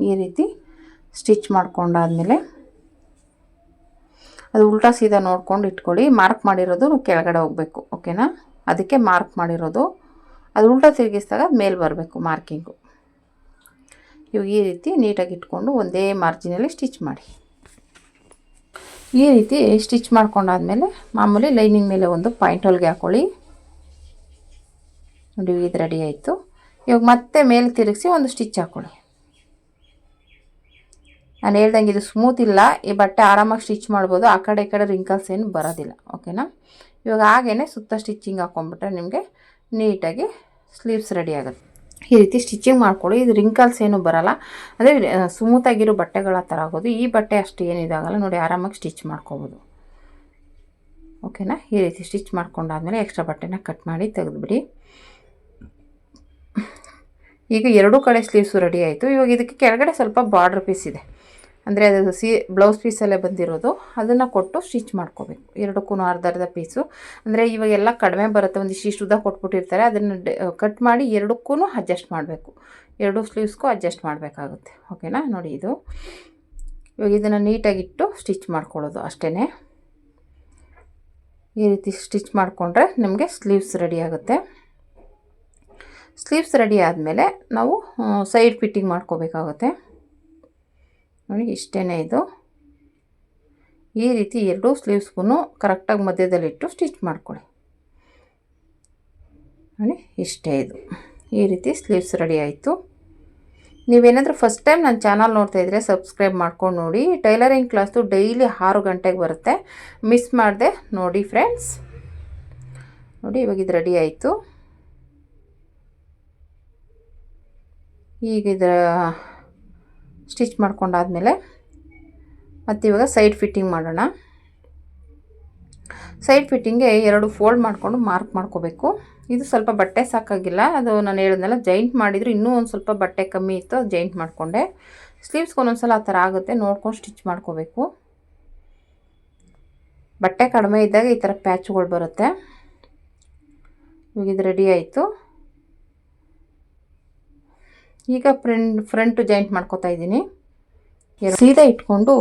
ಈ ರೀತಿ ಸ್ಟಿಚ್ ಮಾಡ್ಕೊಂಡಾದ್ಮೇಲೆ ಅದು ಉಲ್ಟಾ ಸೀದಾ ನೋಡ್ಕೊಂಡು ಇಟ್ಕೊಳ್ಳಿ. ಮಾರ್ಕ್ ಮಾಡಿರೋದು ಕೆಳಗಡೆ ಹೋಗಬೇಕು. ಓಕೆನಾ. ಅದಕ್ಕೆ ಮಾರ್ಕ್ ಮಾಡಿರೋದು ಅದು ಉಲ್ಟಾ ತಿರುಗಿಸಿದಾಗ ಮೇಲೆ ಬರಬೇಕು ಮಾರ್ಕಿಂಗು. ಇವಾಗ ಈ ರೀತಿ ನೀಟಾಗಿ ಇಟ್ಕೊಂಡು ಒಂದೇ ಮಾರ್ಜಿನಲ್ಲಿ ಸ್ಟಿಚ್ ಮಾಡಿ. ಈ ರೀತಿ ಸ್ಟಿಚ್ ಮಾಡ್ಕೊಂಡಾದ್ಮೇಲೆ ಮಾಮೂಲಿ ಲೈನಿಂಗ್ ಮೇಲೆ ಒಂದು ಪಾಯಿಂಟ್ ಹೊಲಿಗೆ ಹಾಕ್ಕೊಳ್ಳಿ. ನೋಡಿ, ಇದು ರೆಡಿ ಆಯಿತು. ಇವಾಗ ಮತ್ತೆ ಮೇಲೆ ತಿರುಗಿಸಿ ಒಂದು ಸ್ಟಿಚ್ ಹಾಕ್ಕೊಳ್ಳಿ. ನಾನು ಹೇಳ್ದಂಗೆ ಇದು ಸ್ಮೂತ್ ಇಲ್ಲ, ಈ ಬಟ್ಟೆ ಆರಾಮಾಗಿ ಸ್ಟಿಚ್ ಮಾಡ್ಬೋದು. ಆ ಕಡೆ ಈ ಕಡೆ ರಿಂಕಲ್ಸ್ ಏನು ಬರೋದಿಲ್ಲ. ಓಕೆನಾ. ಇವಾಗ ಹಾಗೇ ಸುತ್ತ ಸ್ಟಿಚಿಂಗ್ ಹಾಕ್ಕೊಂಡ್ಬಿಟ್ರೆ ನಿಮಗೆ ನೀಟಾಗಿ ಸ್ಲೀವ್ಸ್ ರೆಡಿ ಆಗುತ್ತೆ. ಈ ರೀತಿ ಸ್ಟಿಚಿಂಗ್ ಮಾಡ್ಕೊಳ್ಳಿ. ಇದು ರಿಂಕಲ್ಸ್ ಏನು ಬರೋಲ್ಲ, ಅದೇ ಸ್ಮೂತಾಗಿರೋ ಬಟ್ಟೆಗಳ ಥರ ಆಗೋದು. ಈ ಬಟ್ಟೆ ಅಷ್ಟು ಏನಿದಾಗಲ್ಲ ನೋಡಿ, ಆರಾಮಾಗಿ ಸ್ಟಿಚ್ ಮಾಡ್ಕೋಬೋದು. ಓಕೆನಾ. ಈ ರೀತಿ ಸ್ಟಿಚ್ ಮಾಡ್ಕೊಂಡಾದ್ಮೇಲೆ ಎಕ್ಸ್ಟ್ರಾ ಬಟ್ಟೆನ ಕಟ್ ಮಾಡಿ ತೆಗೆದುಬಿಡಿ. ಈಗ ಎರಡೂ ಕಡೆ ಸ್ಲೀವ್ಸು ರೆಡಿ ಆಯಿತು. ಇವಾಗ ಇದಕ್ಕೆ ಕೆಳಗಡೆ ಸ್ವಲ್ಪ ಬಾರ್ಡ್ರ್ ಪೀಸ್ ಇದೆ, ಅಂದರೆ ಅದು ಬ್ಲೌಸ್ ಪೀಸಲ್ಲೇ ಬಂದಿರೋದು, ಅದನ್ನು ಕೊಟ್ಟು ಸ್ಟಿಚ್ ಮಾಡ್ಕೋಬೇಕು. ಎರಡಕ್ಕೂ ಅರ್ಧ ಪೀಸು, ಅಂದರೆ ಇವಾಗೆಲ್ಲ ಕಡಿಮೆ ಬರುತ್ತೆ, ಒಂದಿಷ್ಟು ಉದ್ದ ಕೊಟ್ಬಿಟ್ಟಿರ್ತಾರೆ. ಅದನ್ನು ಕಟ್ ಮಾಡಿ ಎರಡಕ್ಕೂ ಅಡ್ಜಸ್ಟ್ ಮಾಡಬೇಕು. ಎರಡೂ ಸ್ಲೀವ್ಸ್ಗೂ ಅಡ್ಜಸ್ಟ್ ಮಾಡಬೇಕಾಗುತ್ತೆ. ಓಕೆನಾ. ನೋಡಿ, ಇದು ಇವಾಗ ಇದನ್ನು ನೀಟಾಗಿಟ್ಟು ಸ್ಟಿಚ್ ಮಾಡ್ಕೊಳ್ಳೋದು ಅಷ್ಟೇ. ಈ ರೀತಿ ಸ್ಟಿಚ್ ಮಾಡಿಕೊಂಡ್ರೆ ನಿಮಗೆ ಸ್ಲೀವ್ಸ್ ರೆಡಿ ಆಗುತ್ತೆ. ಸ್ಲೀವ್ಸ್ ರೆಡಿ ಆದಮೇಲೆ ನಾವು ಸೈಡ್ ಫಿಟ್ಟಿಂಗ್ ಮಾಡ್ಕೋಬೇಕಾಗುತ್ತೆ. ನೋಡಿ, ಇಷ್ಟೇ ಇದು. ಈ ರೀತಿ ಎರಡೂ ಸ್ಲೀವ್ಸ್ಗೂ ಕರೆಕ್ಟಾಗಿ ಮಧ್ಯದಲ್ಲಿಟ್ಟು ಸ್ಟಿಚ್ ಮಾಡ್ಕೊಳ್ಳಿ. ನೋಡಿ, ಇಷ್ಟೇ ಇದು. ಈ ರೀತಿ ಸ್ಲೀವ್ಸ್ ರೆಡಿ ಆಯಿತು. ನೀವೇನಾದರೂ ಫಸ್ಟ್ ಟೈಮ್ ನನ್ನ ಚಾನಲ್ ನೋಡ್ತಾ ಇದ್ದರೆ ಸಬ್ಸ್ಕ್ರೈಬ್ ಮಾಡ್ಕೊಂಡು ನೋಡಿ. ಟೈಲರಿಂಗ್ ಕ್ಲಾಸು ಡೈಲಿ 6 ಗಂಟೆಗೆ ಬರುತ್ತೆ, ಮಿಸ್ ಮಾಡಿದೆ ನೋಡಿ ಫ್ರೆಂಡ್ಸ್. ನೋಡಿ, ಇವಾಗ ಇದು ರೆಡಿ ಆಯಿತು. ಈಗ ಇದರ ಸ್ಟಿಚ್ ಮಾಡ್ಕೊಂಡಾದ್ಮೇಲೆ ಮತ್ತು ಇವಾಗ ಸೈಡ್ ಫಿಟ್ಟಿಂಗ್ ಮಾಡೋಣ. ಸೈಡ್ ಫಿಟ್ಟಿಂಗ್ಗೆ 2 ಫೋಲ್ಡ್ ಮಾಡಿಕೊಂಡು ಮಾರ್ಕ್ ಮಾಡ್ಕೋಬೇಕು. ಇದು ಸ್ವಲ್ಪ ಬಟ್ಟೆ ಸಾಕಾಗಿಲ್ಲ, ಅದು ನಾನು ಹೇಳಿದ್ನಲ್ಲ ಜಾಯಿಂಟ್ ಮಾಡಿದ್ರು ಇನ್ನೂ ಒಂದು ಸ್ವಲ್ಪ ಬಟ್ಟೆ ಕಮ್ಮಿ ಇತ್ತು, ಅದು ಜಾಯಿಂಟ್ ಮಾಡಿಕೊಂಡೆ. ಸ್ಲೀವ್ಸ್ಗೆ ಒಂದೊಂದ್ಸಲ ಆ ಥರ ಆಗುತ್ತೆ, ನೋಡ್ಕೊಂಡು ಸ್ಟಿಚ್ ಮಾಡ್ಕೋಬೇಕು. ಬಟ್ಟೆ ಕಡಿಮೆ ಇದ್ದಾಗ ಈ ಥರ ಪ್ಯಾಚ್ಗಳು ಬರುತ್ತೆ. ಇವಾಗ ಇದು ರೆಡಿ ಆಯಿತು. ಈಗ ಫ್ರಂಟು ಜಾಯಿಂಟ್ ಮಾಡ್ಕೋತಾ ಇದ್ದೀನಿ. ಸೀದಾ ಇಟ್ಕೊಂಡು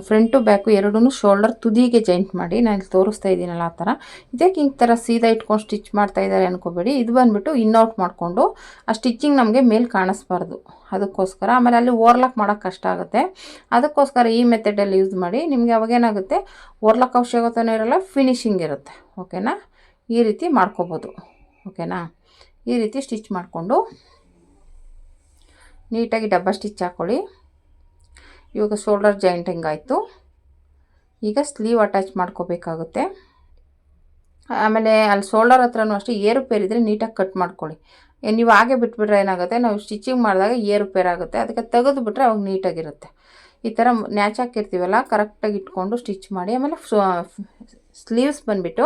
ಫ್ರಂಟು ಬ್ಯಾಕು ಎರಡೂ ಶೋಲ್ಡರ್ ತುದಿಗೆ ಜಾಯಿಂಟ್ ಮಾಡಿ, ನಾನು ಇಲ್ಲಿ ತೋರಿಸ್ತಾ ಇದ್ದೀನಲ್ಲ ಆ ಥರ. ಇದಕ್ಕೆ ಈ ಥರ ಸೀದಾ ಇಟ್ಕೊಂಡು ಸ್ಟಿಚ್ ಮಾಡ್ತಾ ಇದ್ದಾರೆ ಅನ್ಕೋಬೇಡಿ. ಇದು ಬಂದುಬಿಟ್ಟು ಇನ್ಔಟ್ ಮಾಡಿಕೊಂಡು ಆ ಸ್ಟಿಚಿಂಗ್ ನಮಗೆ ಮೇಲೆ ಕಾಣಿಸ್ಬಾರ್ದು, ಅದಕ್ಕೋಸ್ಕರ. ಆಮೇಲೆ ಅಲ್ಲಿ ಓರ್ಲಾಕ್ ಮಾಡೋಕ್ಕೆ ಕಷ್ಟ ಆಗುತ್ತೆ, ಅದಕ್ಕೋಸ್ಕರ ಈ ಮೆಥಡಲ್ಲಿ ಯೂಸ್ ಮಾಡಿ. ನಿಮಗೆ ಅವಾಗೇನಾಗುತ್ತೆ, ಓರ್ಲಾಕ್ ಅವಶ್ಯಕತೆಯೂ ಇರೋಲ್ಲ, ಫಿನಿಶಿಂಗ್ ಇರುತ್ತೆ. ಓಕೆನಾ. ಈ ರೀತಿ ಮಾಡ್ಕೋಬೋದು. ಓಕೆನಾ. ಈ ರೀತಿ ಸ್ಟಿಚ್ ಮಾಡಿಕೊಂಡು ನೀಟಾಗಿ ಡಬ್ಬ ಸ್ಟಿಚ್ ಹಾಕ್ಕೊಳ್ಳಿ. ಇವಾಗ ಶೋಲ್ಡರ್ ಜಾಯಿಂಟಿಂಗ್ ಆಯಿತು. ಈಗ ಸ್ಲೀವ್ ಅಟ್ಯಾಚ್ ಮಾಡ್ಕೋಬೇಕಾಗುತ್ತೆ. ಆಮೇಲೆ ಅಲ್ಲಿ ಶೋಲ್ಡರ್ ಹತ್ರನೂ ಅಷ್ಟೇ ಏರುಪೇರಿದ್ರೆ ನೀಟಾಗಿ ಕಟ್ ಮಾಡ್ಕೊಳ್ಳಿ. ನೀವು ಹಾಗೆ ಬಿಟ್ಬಿಟ್ರೆ ಏನಾಗುತ್ತೆ, ನಾವು ಸ್ಟಿಚಿಂಗ್ ಮಾಡಿದಾಗ ಏರುಪೇರಾಗುತ್ತೆ, ಅದಕ್ಕೆ ತೆಗೆದುಬಿಟ್ರೆ ಅವಾಗ ನೀಟಾಗಿರುತ್ತೆ. ಈ ಥರ ನ್ಯಾಚ್ ಹಾಕಿರ್ತೀವಲ್ಲ, ಕರೆಕ್ಟಾಗಿ ಇಟ್ಕೊಂಡು ಸ್ಟಿಚ್ ಮಾಡಿ. ಆಮೇಲೆ ಸ್ಲೀವ್ಸ್ ಬಂದುಬಿಟ್ಟು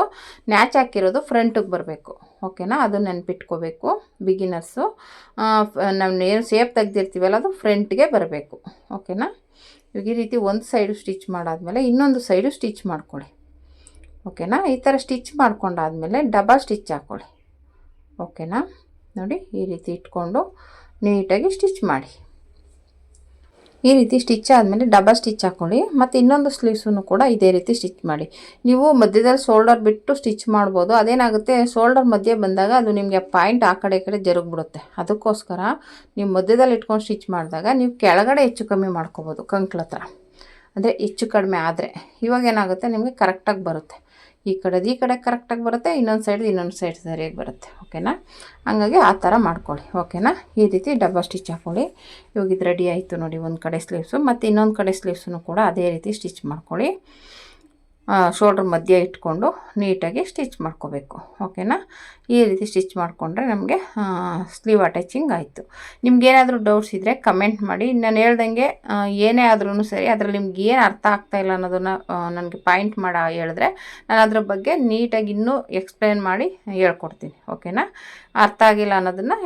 ನ್ಯಾಚ್ ಹಾಕಿರೋದು ಫ್ರಂಟಿಗೆ ಬರಬೇಕು. ಓಕೆನಾ. ಅದು ನೆನಪಿಟ್ಕೋಬೇಕು ಬಿಗಿನರ್ಸು. ನಾವು ಏನು ಶೇಪ್ ತೆಗ್ದಿರ್ತೀವಲ್ಲ ಅದು ಫ್ರಂಟ್ಗೆ ಬರಬೇಕು. ಓಕೆನಾ. ಇವಾಗ ಈ ರೀತಿ ಒಂದು ಸೈಡು ಸ್ಟಿಚ್ ಮಾಡಾದಮೇಲೆ ಇನ್ನೊಂದು ಸೈಡು ಸ್ಟಿಚ್ ಮಾಡ್ಕೊಳ್ಳಿ. ಓಕೆನಾ. ಈ ಥರ ಸ್ಟಿಚ್ ಮಾಡ್ಕೊಂಡಾದಮೇಲೆ ಡಬಲ್ ಸ್ಟಿಚ್ ಹಾಕ್ಕೊಳ್ಳಿ. ಓಕೆನಾ. ನೋಡಿ, ಈ ರೀತಿ ಇಟ್ಕೊಂಡು ನೀಟಾಗಿ ಸ್ಟಿಚ್ ಮಾಡಿ. ಈ ರೀತಿ ಸ್ಟಿಚ್ ಆದಮೇಲೆ ಡಬಲ್ ಸ್ಟಿಚ್ ಹಾಕ್ಕೊಳ್ಳಿ. ಮತ್ತು ಇನ್ನೊಂದು ಸ್ಲೀವ್ಸನ್ನು ಕೂಡ ಇದೇ ರೀತಿ ಸ್ಟಿಚ್ ಮಾಡಿ. ನೀವು ಮಧ್ಯದಲ್ಲಿ ಶೋಲ್ಡರ್ ಬಿಟ್ಟು ಸ್ಟಿಚ್ ಮಾಡ್ಬೋದು. ಅದೇನಾಗುತ್ತೆ, ಶೋಲ್ಡರ್ ಮಧ್ಯೆ ಬಂದಾಗ ಅದು ನಿಮಗೆ ಪಾಯಿಂಟ್ ಆ ಕಡೆ ಈ ಕಡೆ ಜರುಗಿಬಿಡುತ್ತೆ. ಅದಕ್ಕೋಸ್ಕರ ನೀವು ಮಧ್ಯದಲ್ಲಿ ಇಟ್ಕೊಂಡು ಸ್ಟಿಚ್ ಮಾಡಿದಾಗ ನೀವು ಕೆಳಗಡೆ ಹೆಚ್ಚು ಕಮ್ಮಿ ಮಾಡ್ಕೋಬೋದು, ಕಂಕ್ಳ ಹತ್ರ. ಅಂದರೆ ಹೆಚ್ಚು ಕಡಿಮೆ ಆದರೆ ಇವಾಗ ಏನಾಗುತ್ತೆ, ನಿಮಗೆ ಕರೆಕ್ಟಾಗಿ ಬರುತ್ತೆ. ಈ ಕಡೆ ಕರೆಕ್ಟಾಗಿ ಬರುತ್ತೆ, ಇನ್ನೊಂದು ಸೈಡ್ ಸರಿಯಾಗಿ ಬರುತ್ತೆ. ಓಕೆನಾ, ಹಂಗಾಗಿ ಆ ಥರ ಮಾಡ್ಕೊಳ್ಳಿ. ಓಕೆನಾ, ಈ ರೀತಿ ಡಬಲ್ ಸ್ಟಿಚ್ ಹಾಕ್ಕೊಳ್ಳಿ. ಇವಾಗ ಇದು ರೆಡಿ ಆಯಿತು ನೋಡಿ, ಒಂದು ಕಡೆ ಸ್ಲೀವ್ಸು ಮತ್ತು ಇನ್ನೊಂದು ಕಡೆ ಸ್ಲೀವ್ಸನ್ನು ಕೂಡ ಅದೇ ರೀತಿ ಸ್ಟಿಚ್ ಮಾಡ್ಕೊಳ್ಳಿ. ಶೋಲ್ಡ್ರ್ ಮಧ್ಯೆ ಇಟ್ಕೊಂಡು ನೀಟಾಗಿ ಸ್ಟಿಚ್ ಮಾಡ್ಕೋಬೇಕು. ಓಕೆನಾ, ಈ ರೀತಿ ಸ್ಟಿಚ್ ಮಾಡಿಕೊಂಡ್ರೆ ನಮಗೆ ಸ್ಲೀವ್ ಅಟ್ಯಾಚಿಂಗ್ ಆಯಿತು. ನಿಮ್ಗೇನಾದರೂ ಡೌಟ್ಸ್ ಇದ್ದರೆ ಕಮೆಂಟ್ ಮಾಡಿ. ನಾನು ಹೇಳ್ದಂಗೆ ಏನೇ ಆದ್ರೂ ಸರಿ, ಅದರಲ್ಲಿ ನಿಮ್ಗೆ ಏನು ಅರ್ಥ ಆಗ್ತಾಯಿಲ್ಲ ಅನ್ನೋದನ್ನು ನನಗೆ ಪಾಯಿಂಟ್ ಮಾಡಿ ಹೇಳಿದ್ರೆ ನಾನು ಅದ್ರ ಬಗ್ಗೆ ನೀಟಾಗಿ ಇನ್ನೂ ಎಕ್ಸ್ಪ್ಲೇನ್ ಮಾಡಿ ಹೇಳ್ಕೊಡ್ತೀನಿ. ಓಕೆನಾ, ಅರ್ಥ ಆಗಿಲ್ಲ ಅನ್ನೋದನ್ನು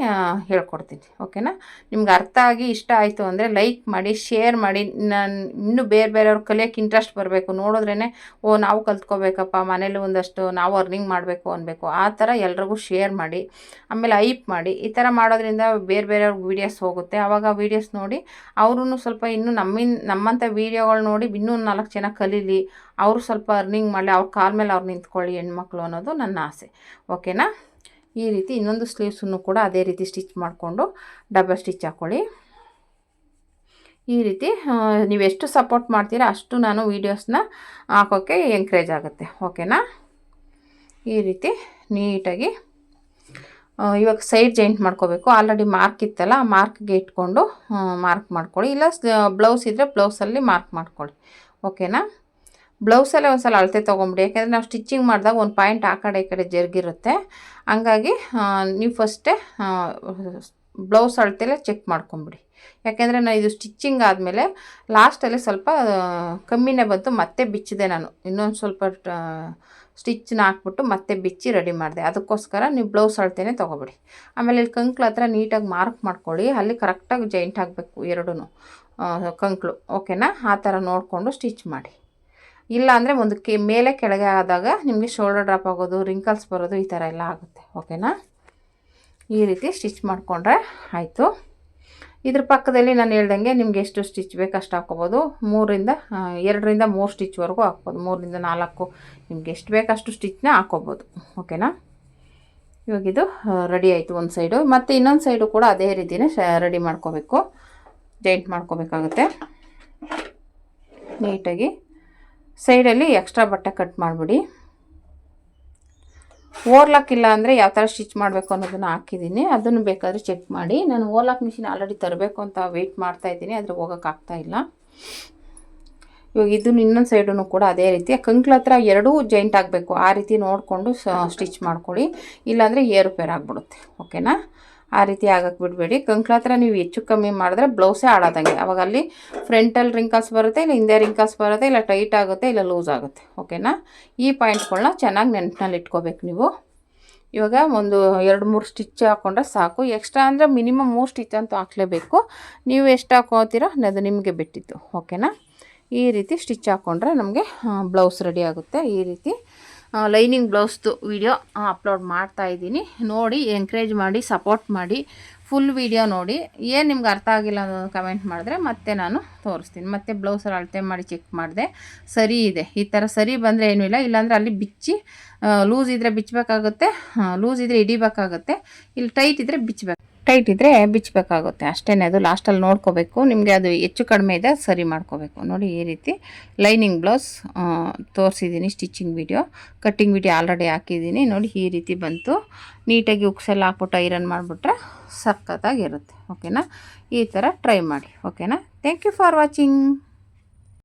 ಹೇಳ್ಕೊಡ್ತೀನಿ. ಓಕೆನಾ, ನಿಮ್ಗೆ ಅರ್ಥ ಆಗಿ ಇಷ್ಟ ಆಯಿತು ಅಂದರೆ ಲೈಕ್ ಮಾಡಿ, ಶೇರ್ ಮಾಡಿ. ನಾನು ಇನ್ನೂ ಬೇರೆಯವ್ರು ಕಲಿಯೋಕ್ಕೆ ಇಂಟ್ರೆಸ್ಟ್ ಬರಬೇಕು, ನೋಡಿದ್ರೇ ನಾವು ಕಲ್ತ್ಕೋಬೇಕಪ್ಪ, ಮನೇಲಿ ಒಂದಷ್ಟು ನಾವು ಅರ್ನಿಂಗ್ ಮಾಡಬೇಕು ಅನ್ಬೇಕು, ಆ ಥರ ಎಲ್ರಿಗೂ ಶೇರ್ ಮಾಡಿ. ಆಮೇಲೆ ಹೈಪ್ ಮಾಡಿ. ಈ ಥರ ಮಾಡೋದ್ರಿಂದ ಬೇರೆಯವ್ರಿಗೆ ವೀಡಿಯೋಸ್ ಹೋಗುತ್ತೆ. ಆವಾಗ ವೀಡಿಯೋಸ್ ನೋಡಿ ಅವರು ಸ್ವಲ್ಪ ಇನ್ನೂ ನಮ್ಮಂಥ ವೀಡಿಯೋಗಳು ನೋಡಿ ಇನ್ನೂ 4 ಜನ ಕಲೀಲಿ, ಅವರು ಸ್ವಲ್ಪ ಅರ್ನಿಂಗ್ ಮಾಡಲಿ, ಅವ್ರ ಕಾಲ ಮೇಲೆ ಅವ್ರು ನಿಂತ್ಕೊಳ್ಳಿ ಹೆಣ್ಮಕ್ಳು ಅನ್ನೋದು ನನ್ನ ಆಸೆ. ಓಕೆನಾ, ಈ ರೀತಿ ಇನ್ನೊಂದು ಸ್ಲೀವ್ಸನ್ನು ಕೂಡ ಅದೇ ರೀತಿ ಸ್ಟಿಚ್ ಮಾಡಿಕೊಂಡು ಡಬಲ್ ಸ್ಟಿಚ್ ಹಾಕ್ಕೊಳ್ಳಿ. ಈ ರೀತಿ ನೀವೆಷ್ಟು ಸಪೋರ್ಟ್ ಮಾಡ್ತೀರಾ ಅಷ್ಟು ನಾನು ವೀಡಿಯೋಸ್ನ ಹಾಕೋಕ್ಕೆ ಎಂಕರೇಜ್ ಆಗುತ್ತೆ. ಓಕೆನಾ, ಈ ರೀತಿ ನೀಟಾಗಿ ಇವಾಗ ಸೈಡ್ ಜಾಯಿಂಟ್ ಮಾಡ್ಕೋಬೇಕು. ಆಲ್ರೆಡಿ ಮಾರ್ಕ್ ಇತ್ತಲ್ಲ, ಆ ಮಾರ್ಕ್ಗೆ ಇಟ್ಕೊಂಡು ಮಾರ್ಕ್ ಮಾಡ್ಕೊಳ್ಳಿ. ಇಲ್ಲ ಬ್ಲೌಸ್ ಇದ್ದರೆ ಬ್ಲೌಸಲ್ಲಿ ಮಾರ್ಕ್ ಮಾಡ್ಕೊಳ್ಳಿ. ಓಕೆನಾ, ಬ್ಲೌಸಲ್ಲೇ ಒಂದು ಸಲ ಅಳತೆ ತೊಗೊಂಬಿಡಿ. ಯಾಕೆಂದರೆ ನಾವು ಸ್ಟಿಚ್ಚಿಂಗ್ ಮಾಡಿದಾಗ ಒಂದು ಪಾಯಿಂಟ್ ಆ ಕಡೆ ಈ ಕಡೆ ಜರುಗಿರುತ್ತೆ. ಹಂಗಾಗಿ ನೀವು ಫಸ್ಟೇ ಬ್ಲೌಸ್ ಅಳತೆಲ್ಲೇ ಚೆಕ್ ಮಾಡ್ಕೊಂಬಿಡಿ. ಯಾಕೆಂದರೆ ನಾನು ಇದು ಸ್ಟಿಚ್ಚಿಂಗ್ ಆದಮೇಲೆ ಲಾಸ್ಟಲ್ಲಿ ಸ್ವಲ್ಪ ಕಮ್ಮಿನೇ ಬಂತು, ಮತ್ತೆ ಬಿಚ್ಚಿದೆ ನಾನು. ಇನ್ನೊಂದು ಸ್ವಲ್ಪ ಸ್ಟಿಚ್ಚನ್ನ ಹಾಕ್ಬಿಟ್ಟು ಮತ್ತೆ ಬಿಚ್ಚಿ ರೆಡಿ ಮಾಡಿದೆ. ಅದಕ್ಕೋಸ್ಕರ ನೀವು ಬ್ಲೌಸ್ ಅಳತೆನೇ ತೊಗೊಬಿಡಿ. ಆಮೇಲೆ ಇಲ್ಲಿ ಕಂಕ್ಳು ಹತ್ರ ನೀಟಾಗಿ ಮಾರ್ಕ್ ಮಾಡ್ಕೊಳ್ಳಿ. ಅಲ್ಲಿ ಕರೆಕ್ಟಾಗಿ ಜಾಯಿಂಟ್ ಆಗಬೇಕು ಎರಡೂ ಕಂಕ್ಳು. ಓಕೆನಾ, ಆ ಥರ ನೋಡಿಕೊಂಡು ಸ್ಟಿಚ್ ಮಾಡಿ. ಇಲ್ಲ ಅಂದರೆ ಮುಂದಕ್ಕೆ ಮೇಲೆ ಕೆಳಗೆ ಆದಾಗ ನಿಮಗೆ ಶೋಲ್ಡರ್ ಡ್ರಾಪ್ ಆಗೋದು, ರಿಂಕಲ್ಸ್ ಬರೋದು, ಈ ಥರ ಎಲ್ಲ ಆಗುತ್ತೆ. ಓಕೆನಾ, ಈ ರೀತಿ ಸ್ಟಿಚ್ ಮಾಡಿಕೊಂಡ್ರೆ ಆಯಿತು. ಇದ್ರ ಪಕ್ಕದಲ್ಲಿ ನಾನು ಹೇಳ್ದಂಗೆ ನಿಮ್ಗೆ ಎಷ್ಟು ಸ್ಟಿಚ್ ಬೇಕು ಅಷ್ಟು ಹಾಕ್ಕೋಬೋದು. 2ರಿಂದ 3 ಸ್ಟಿಚ್ವರೆಗೂ ಹಾಕ್ಬೋದು. 3ರಿಂದ 4 ನಿಮ್ಗೆ ಎಷ್ಟು ಬೇಕು ಅಷ್ಟು ಸ್ಟಿಚ್ನ ಹಾಕ್ಕೋಬೋದು. ಓಕೆನಾ, ಇವಾಗಿದು ರೆಡಿ ಆಯಿತು ಒಂದು ಸೈಡು. ಮತ್ತು ಇನ್ನೊಂದು ಸೈಡು ಕೂಡ ಅದೇ ರೀತಿಯೇ ರೆಡಿ ಮಾಡ್ಕೋಬೇಕು, ಜಾಯಿಂಟ್ ಮಾಡ್ಕೋಬೇಕಾಗುತ್ತೆ. ನೀಟಾಗಿ ಸೈಡಲ್ಲಿ ಎಕ್ಸ್ಟ್ರಾ ಬಟ್ಟೆ ಕಟ್ ಮಾಡಿಬಿಡಿ. ಓರ್ಲಾಕ್ ಇಲ್ಲ ಅಂದರೆ ಯಾವ ಥರ ಸ್ಟಿಚ್ ಮಾಡಬೇಕು ಅನ್ನೋದನ್ನು ಹಾಕಿದ್ದೀನಿ, ಅದನ್ನು ಬೇಕಾದರೆ ಚೆಕ್ ಮಾಡಿ. ನಾನು ಓರ್ಲಾಕ್ ಮಿಷಿನ್ ಆಲ್ರೆಡಿ ತರಬೇಕು ಅಂತ ವೆಯ್ಟ್ ಮಾಡ್ತಾಯಿದ್ದೀನಿ, ಆದರೆ ಹೋಗೋಕ್ಕಾಗ್ತಾಯಿಲ್ಲ. ಇವಾಗ ಇದನ್ನು ಇನ್ನೊಂದು ಸೈಡೂ ಕೂಡ ಅದೇ ರೀತಿ ಕಂಕ್ಳ ಹತ್ರ ಎರಡೂ ಜಾಯಿಂಟ್ ಆಗಬೇಕು. ಆ ರೀತಿ ನೋಡಿಕೊಂಡು ಸ್ಟಿಚ್ ಮಾಡ್ಕೊಳ್ಳಿ, ಇಲ್ಲಾಂದರೆ ಏರುಪೇರು ಆಗಿಬಿಡುತ್ತೆ. ಓಕೆನಾ, ಆ ರೀತಿ ಆಗಕ್ಕೆ ಬಿಡಬೇಡಿ. ಕಂಕ್ಳ ಹತ್ರ ನೀವು ಹೆಚ್ಚು ಕಮ್ಮಿ ಮಾಡಿದ್ರೆ ಬ್ಲೌಸೇ ಆಡೋದಂಗೆ. ಅವಾಗ ಅಲ್ಲಿ ಫ್ರಂಟಲ್ಲಿ ರಿಂಕಲ್ಸ್ ಬರುತ್ತೆ, ಇಲ್ಲ ಹಿಂದೆ ರಿಂಕಲ್ಸ್ ಬರುತ್ತೆ, ಇಲ್ಲ ಟೈಟ್ ಆಗುತ್ತೆ, ಇಲ್ಲ ಲೂಸ್ ಆಗುತ್ತೆ. ಓಕೆನಾ, ಈ ಪಾಯಿಂಟ್ಗಳನ್ನ ಚೆನ್ನಾಗಿ ನೆನಪಿನಲ್ಲಿ ಇಟ್ಕೋಬೇಕು ನೀವು. ಇವಾಗ ಒಂದು 2-3 ಸ್ಟಿಚ್ ಹಾಕ್ಕೊಂಡ್ರೆ ಸಾಕು. ಎಕ್ಸ್ಟ್ರಾ ಅಂದರೆ ಮಿನಿಮಮ್ 3 ಸ್ಟಿಚ್ ಅಂತೂ ಹಾಕಲೇಬೇಕು. ನೀವು ಎಷ್ಟು ಹಾಕೋತೀರೋ ಅದು ನಿಮಗೆ ಬಿಟ್ಟಿತ್ತು. ಓಕೆನಾ, ಈ ರೀತಿ ಸ್ಟಿಚ್ ಹಾಕ್ಕೊಂಡ್ರೆ ನಮಗೆ ಬ್ಲೌಸ್ ರೆಡಿ ಆಗುತ್ತೆ. ಈ ರೀತಿ ಲೈನಿಂಗ್ ಬ್ಲೌಸ್ದು ವಿಡಿಯೋ ಅಪ್ಲೋಡ್ ಮಾಡ್ತಾಯಿದ್ದೀನಿ, ನೋಡಿ ಎಂಕರೇಜ್ ಮಾಡಿ, ಸಪೋರ್ಟ್ ಮಾಡಿ. ಫುಲ್ ವಿಡಿಯೋ ನೋಡಿ. ಏನು ನಿಮ್ಗೆ ಅರ್ಥ ಆಗಿಲ್ಲ ಅನ್ನೋದು ಕಮೆಂಟ್ ಮಾಡಿದ್ರೆ ಮತ್ತೆ ನಾನು ತೋರಿಸ್ತೀನಿ. ಮತ್ತು ಬ್ಲೌಸಲ್ಲಿ ಅಳತೆ ಮಾಡಿ ಚೆಕ್ ಮಾಡಿದೆ, ಸರಿ ಇದೆ. ಈ ಥರ ಸರಿ ಬಂದರೆ ಏನೂ ಇಲ್ಲ, ಇಲ್ಲಾಂದರೆ ಅಲ್ಲಿ ಬಿಚ್ಚಿ ಲೂಸ್ ಇದ್ದರೆ ಬಿಚ್ಚಬೇಕಾಗುತ್ತೆ, ಲೂಸ್ ಇದ್ದರೆ ಹಿಡಿಬೇಕಾಗುತ್ತೆ, ಇಲ್ಲಿ ಟೈಟ್ ಇದ್ದರೆ ಬಿಚ್ಚಬೇಕಾಗುತ್ತೆ. ಅಷ್ಟೇ, ಅದು ಲಾಸ್ಟಲ್ಲಿ ನೋಡ್ಕೋಬೇಕು. ನಿಮಗೆ ಅದು ಹೆಚ್ಚು ಕಡಿಮೆ ಇದೆ ಸರಿ ಮಾಡ್ಕೋಬೇಕು. ನೋಡಿ, ಈ ರೀತಿ ಲೈನಿಂಗ್ ಬ್ಲೌಸ್ ತೋರಿಸಿದ್ದೀನಿ. Stitching video, cutting video already ಹಾಕಿದ್ದೀನಿ. ನೋಡಿ, ಈ ರೀತಿ ಬಂತು. ನೀಟಾಗಿ ಉಕ್ಸೆಲ್ಲ ಹಾಕ್ಬಿಟ್ಟು ಐರನ್ ಮಾಡಿಬಿಟ್ರೆ ಸಖತ್ತಾಗಿರುತ್ತೆ. ಓಕೆನಾ, ಈ ಥರ ಟ್ರೈ ಮಾಡಿ. ಓಕೆನಾ, ಥ್ಯಾಂಕ್ ಯು ಫಾರ್ ವಾಚಿಂಗ್.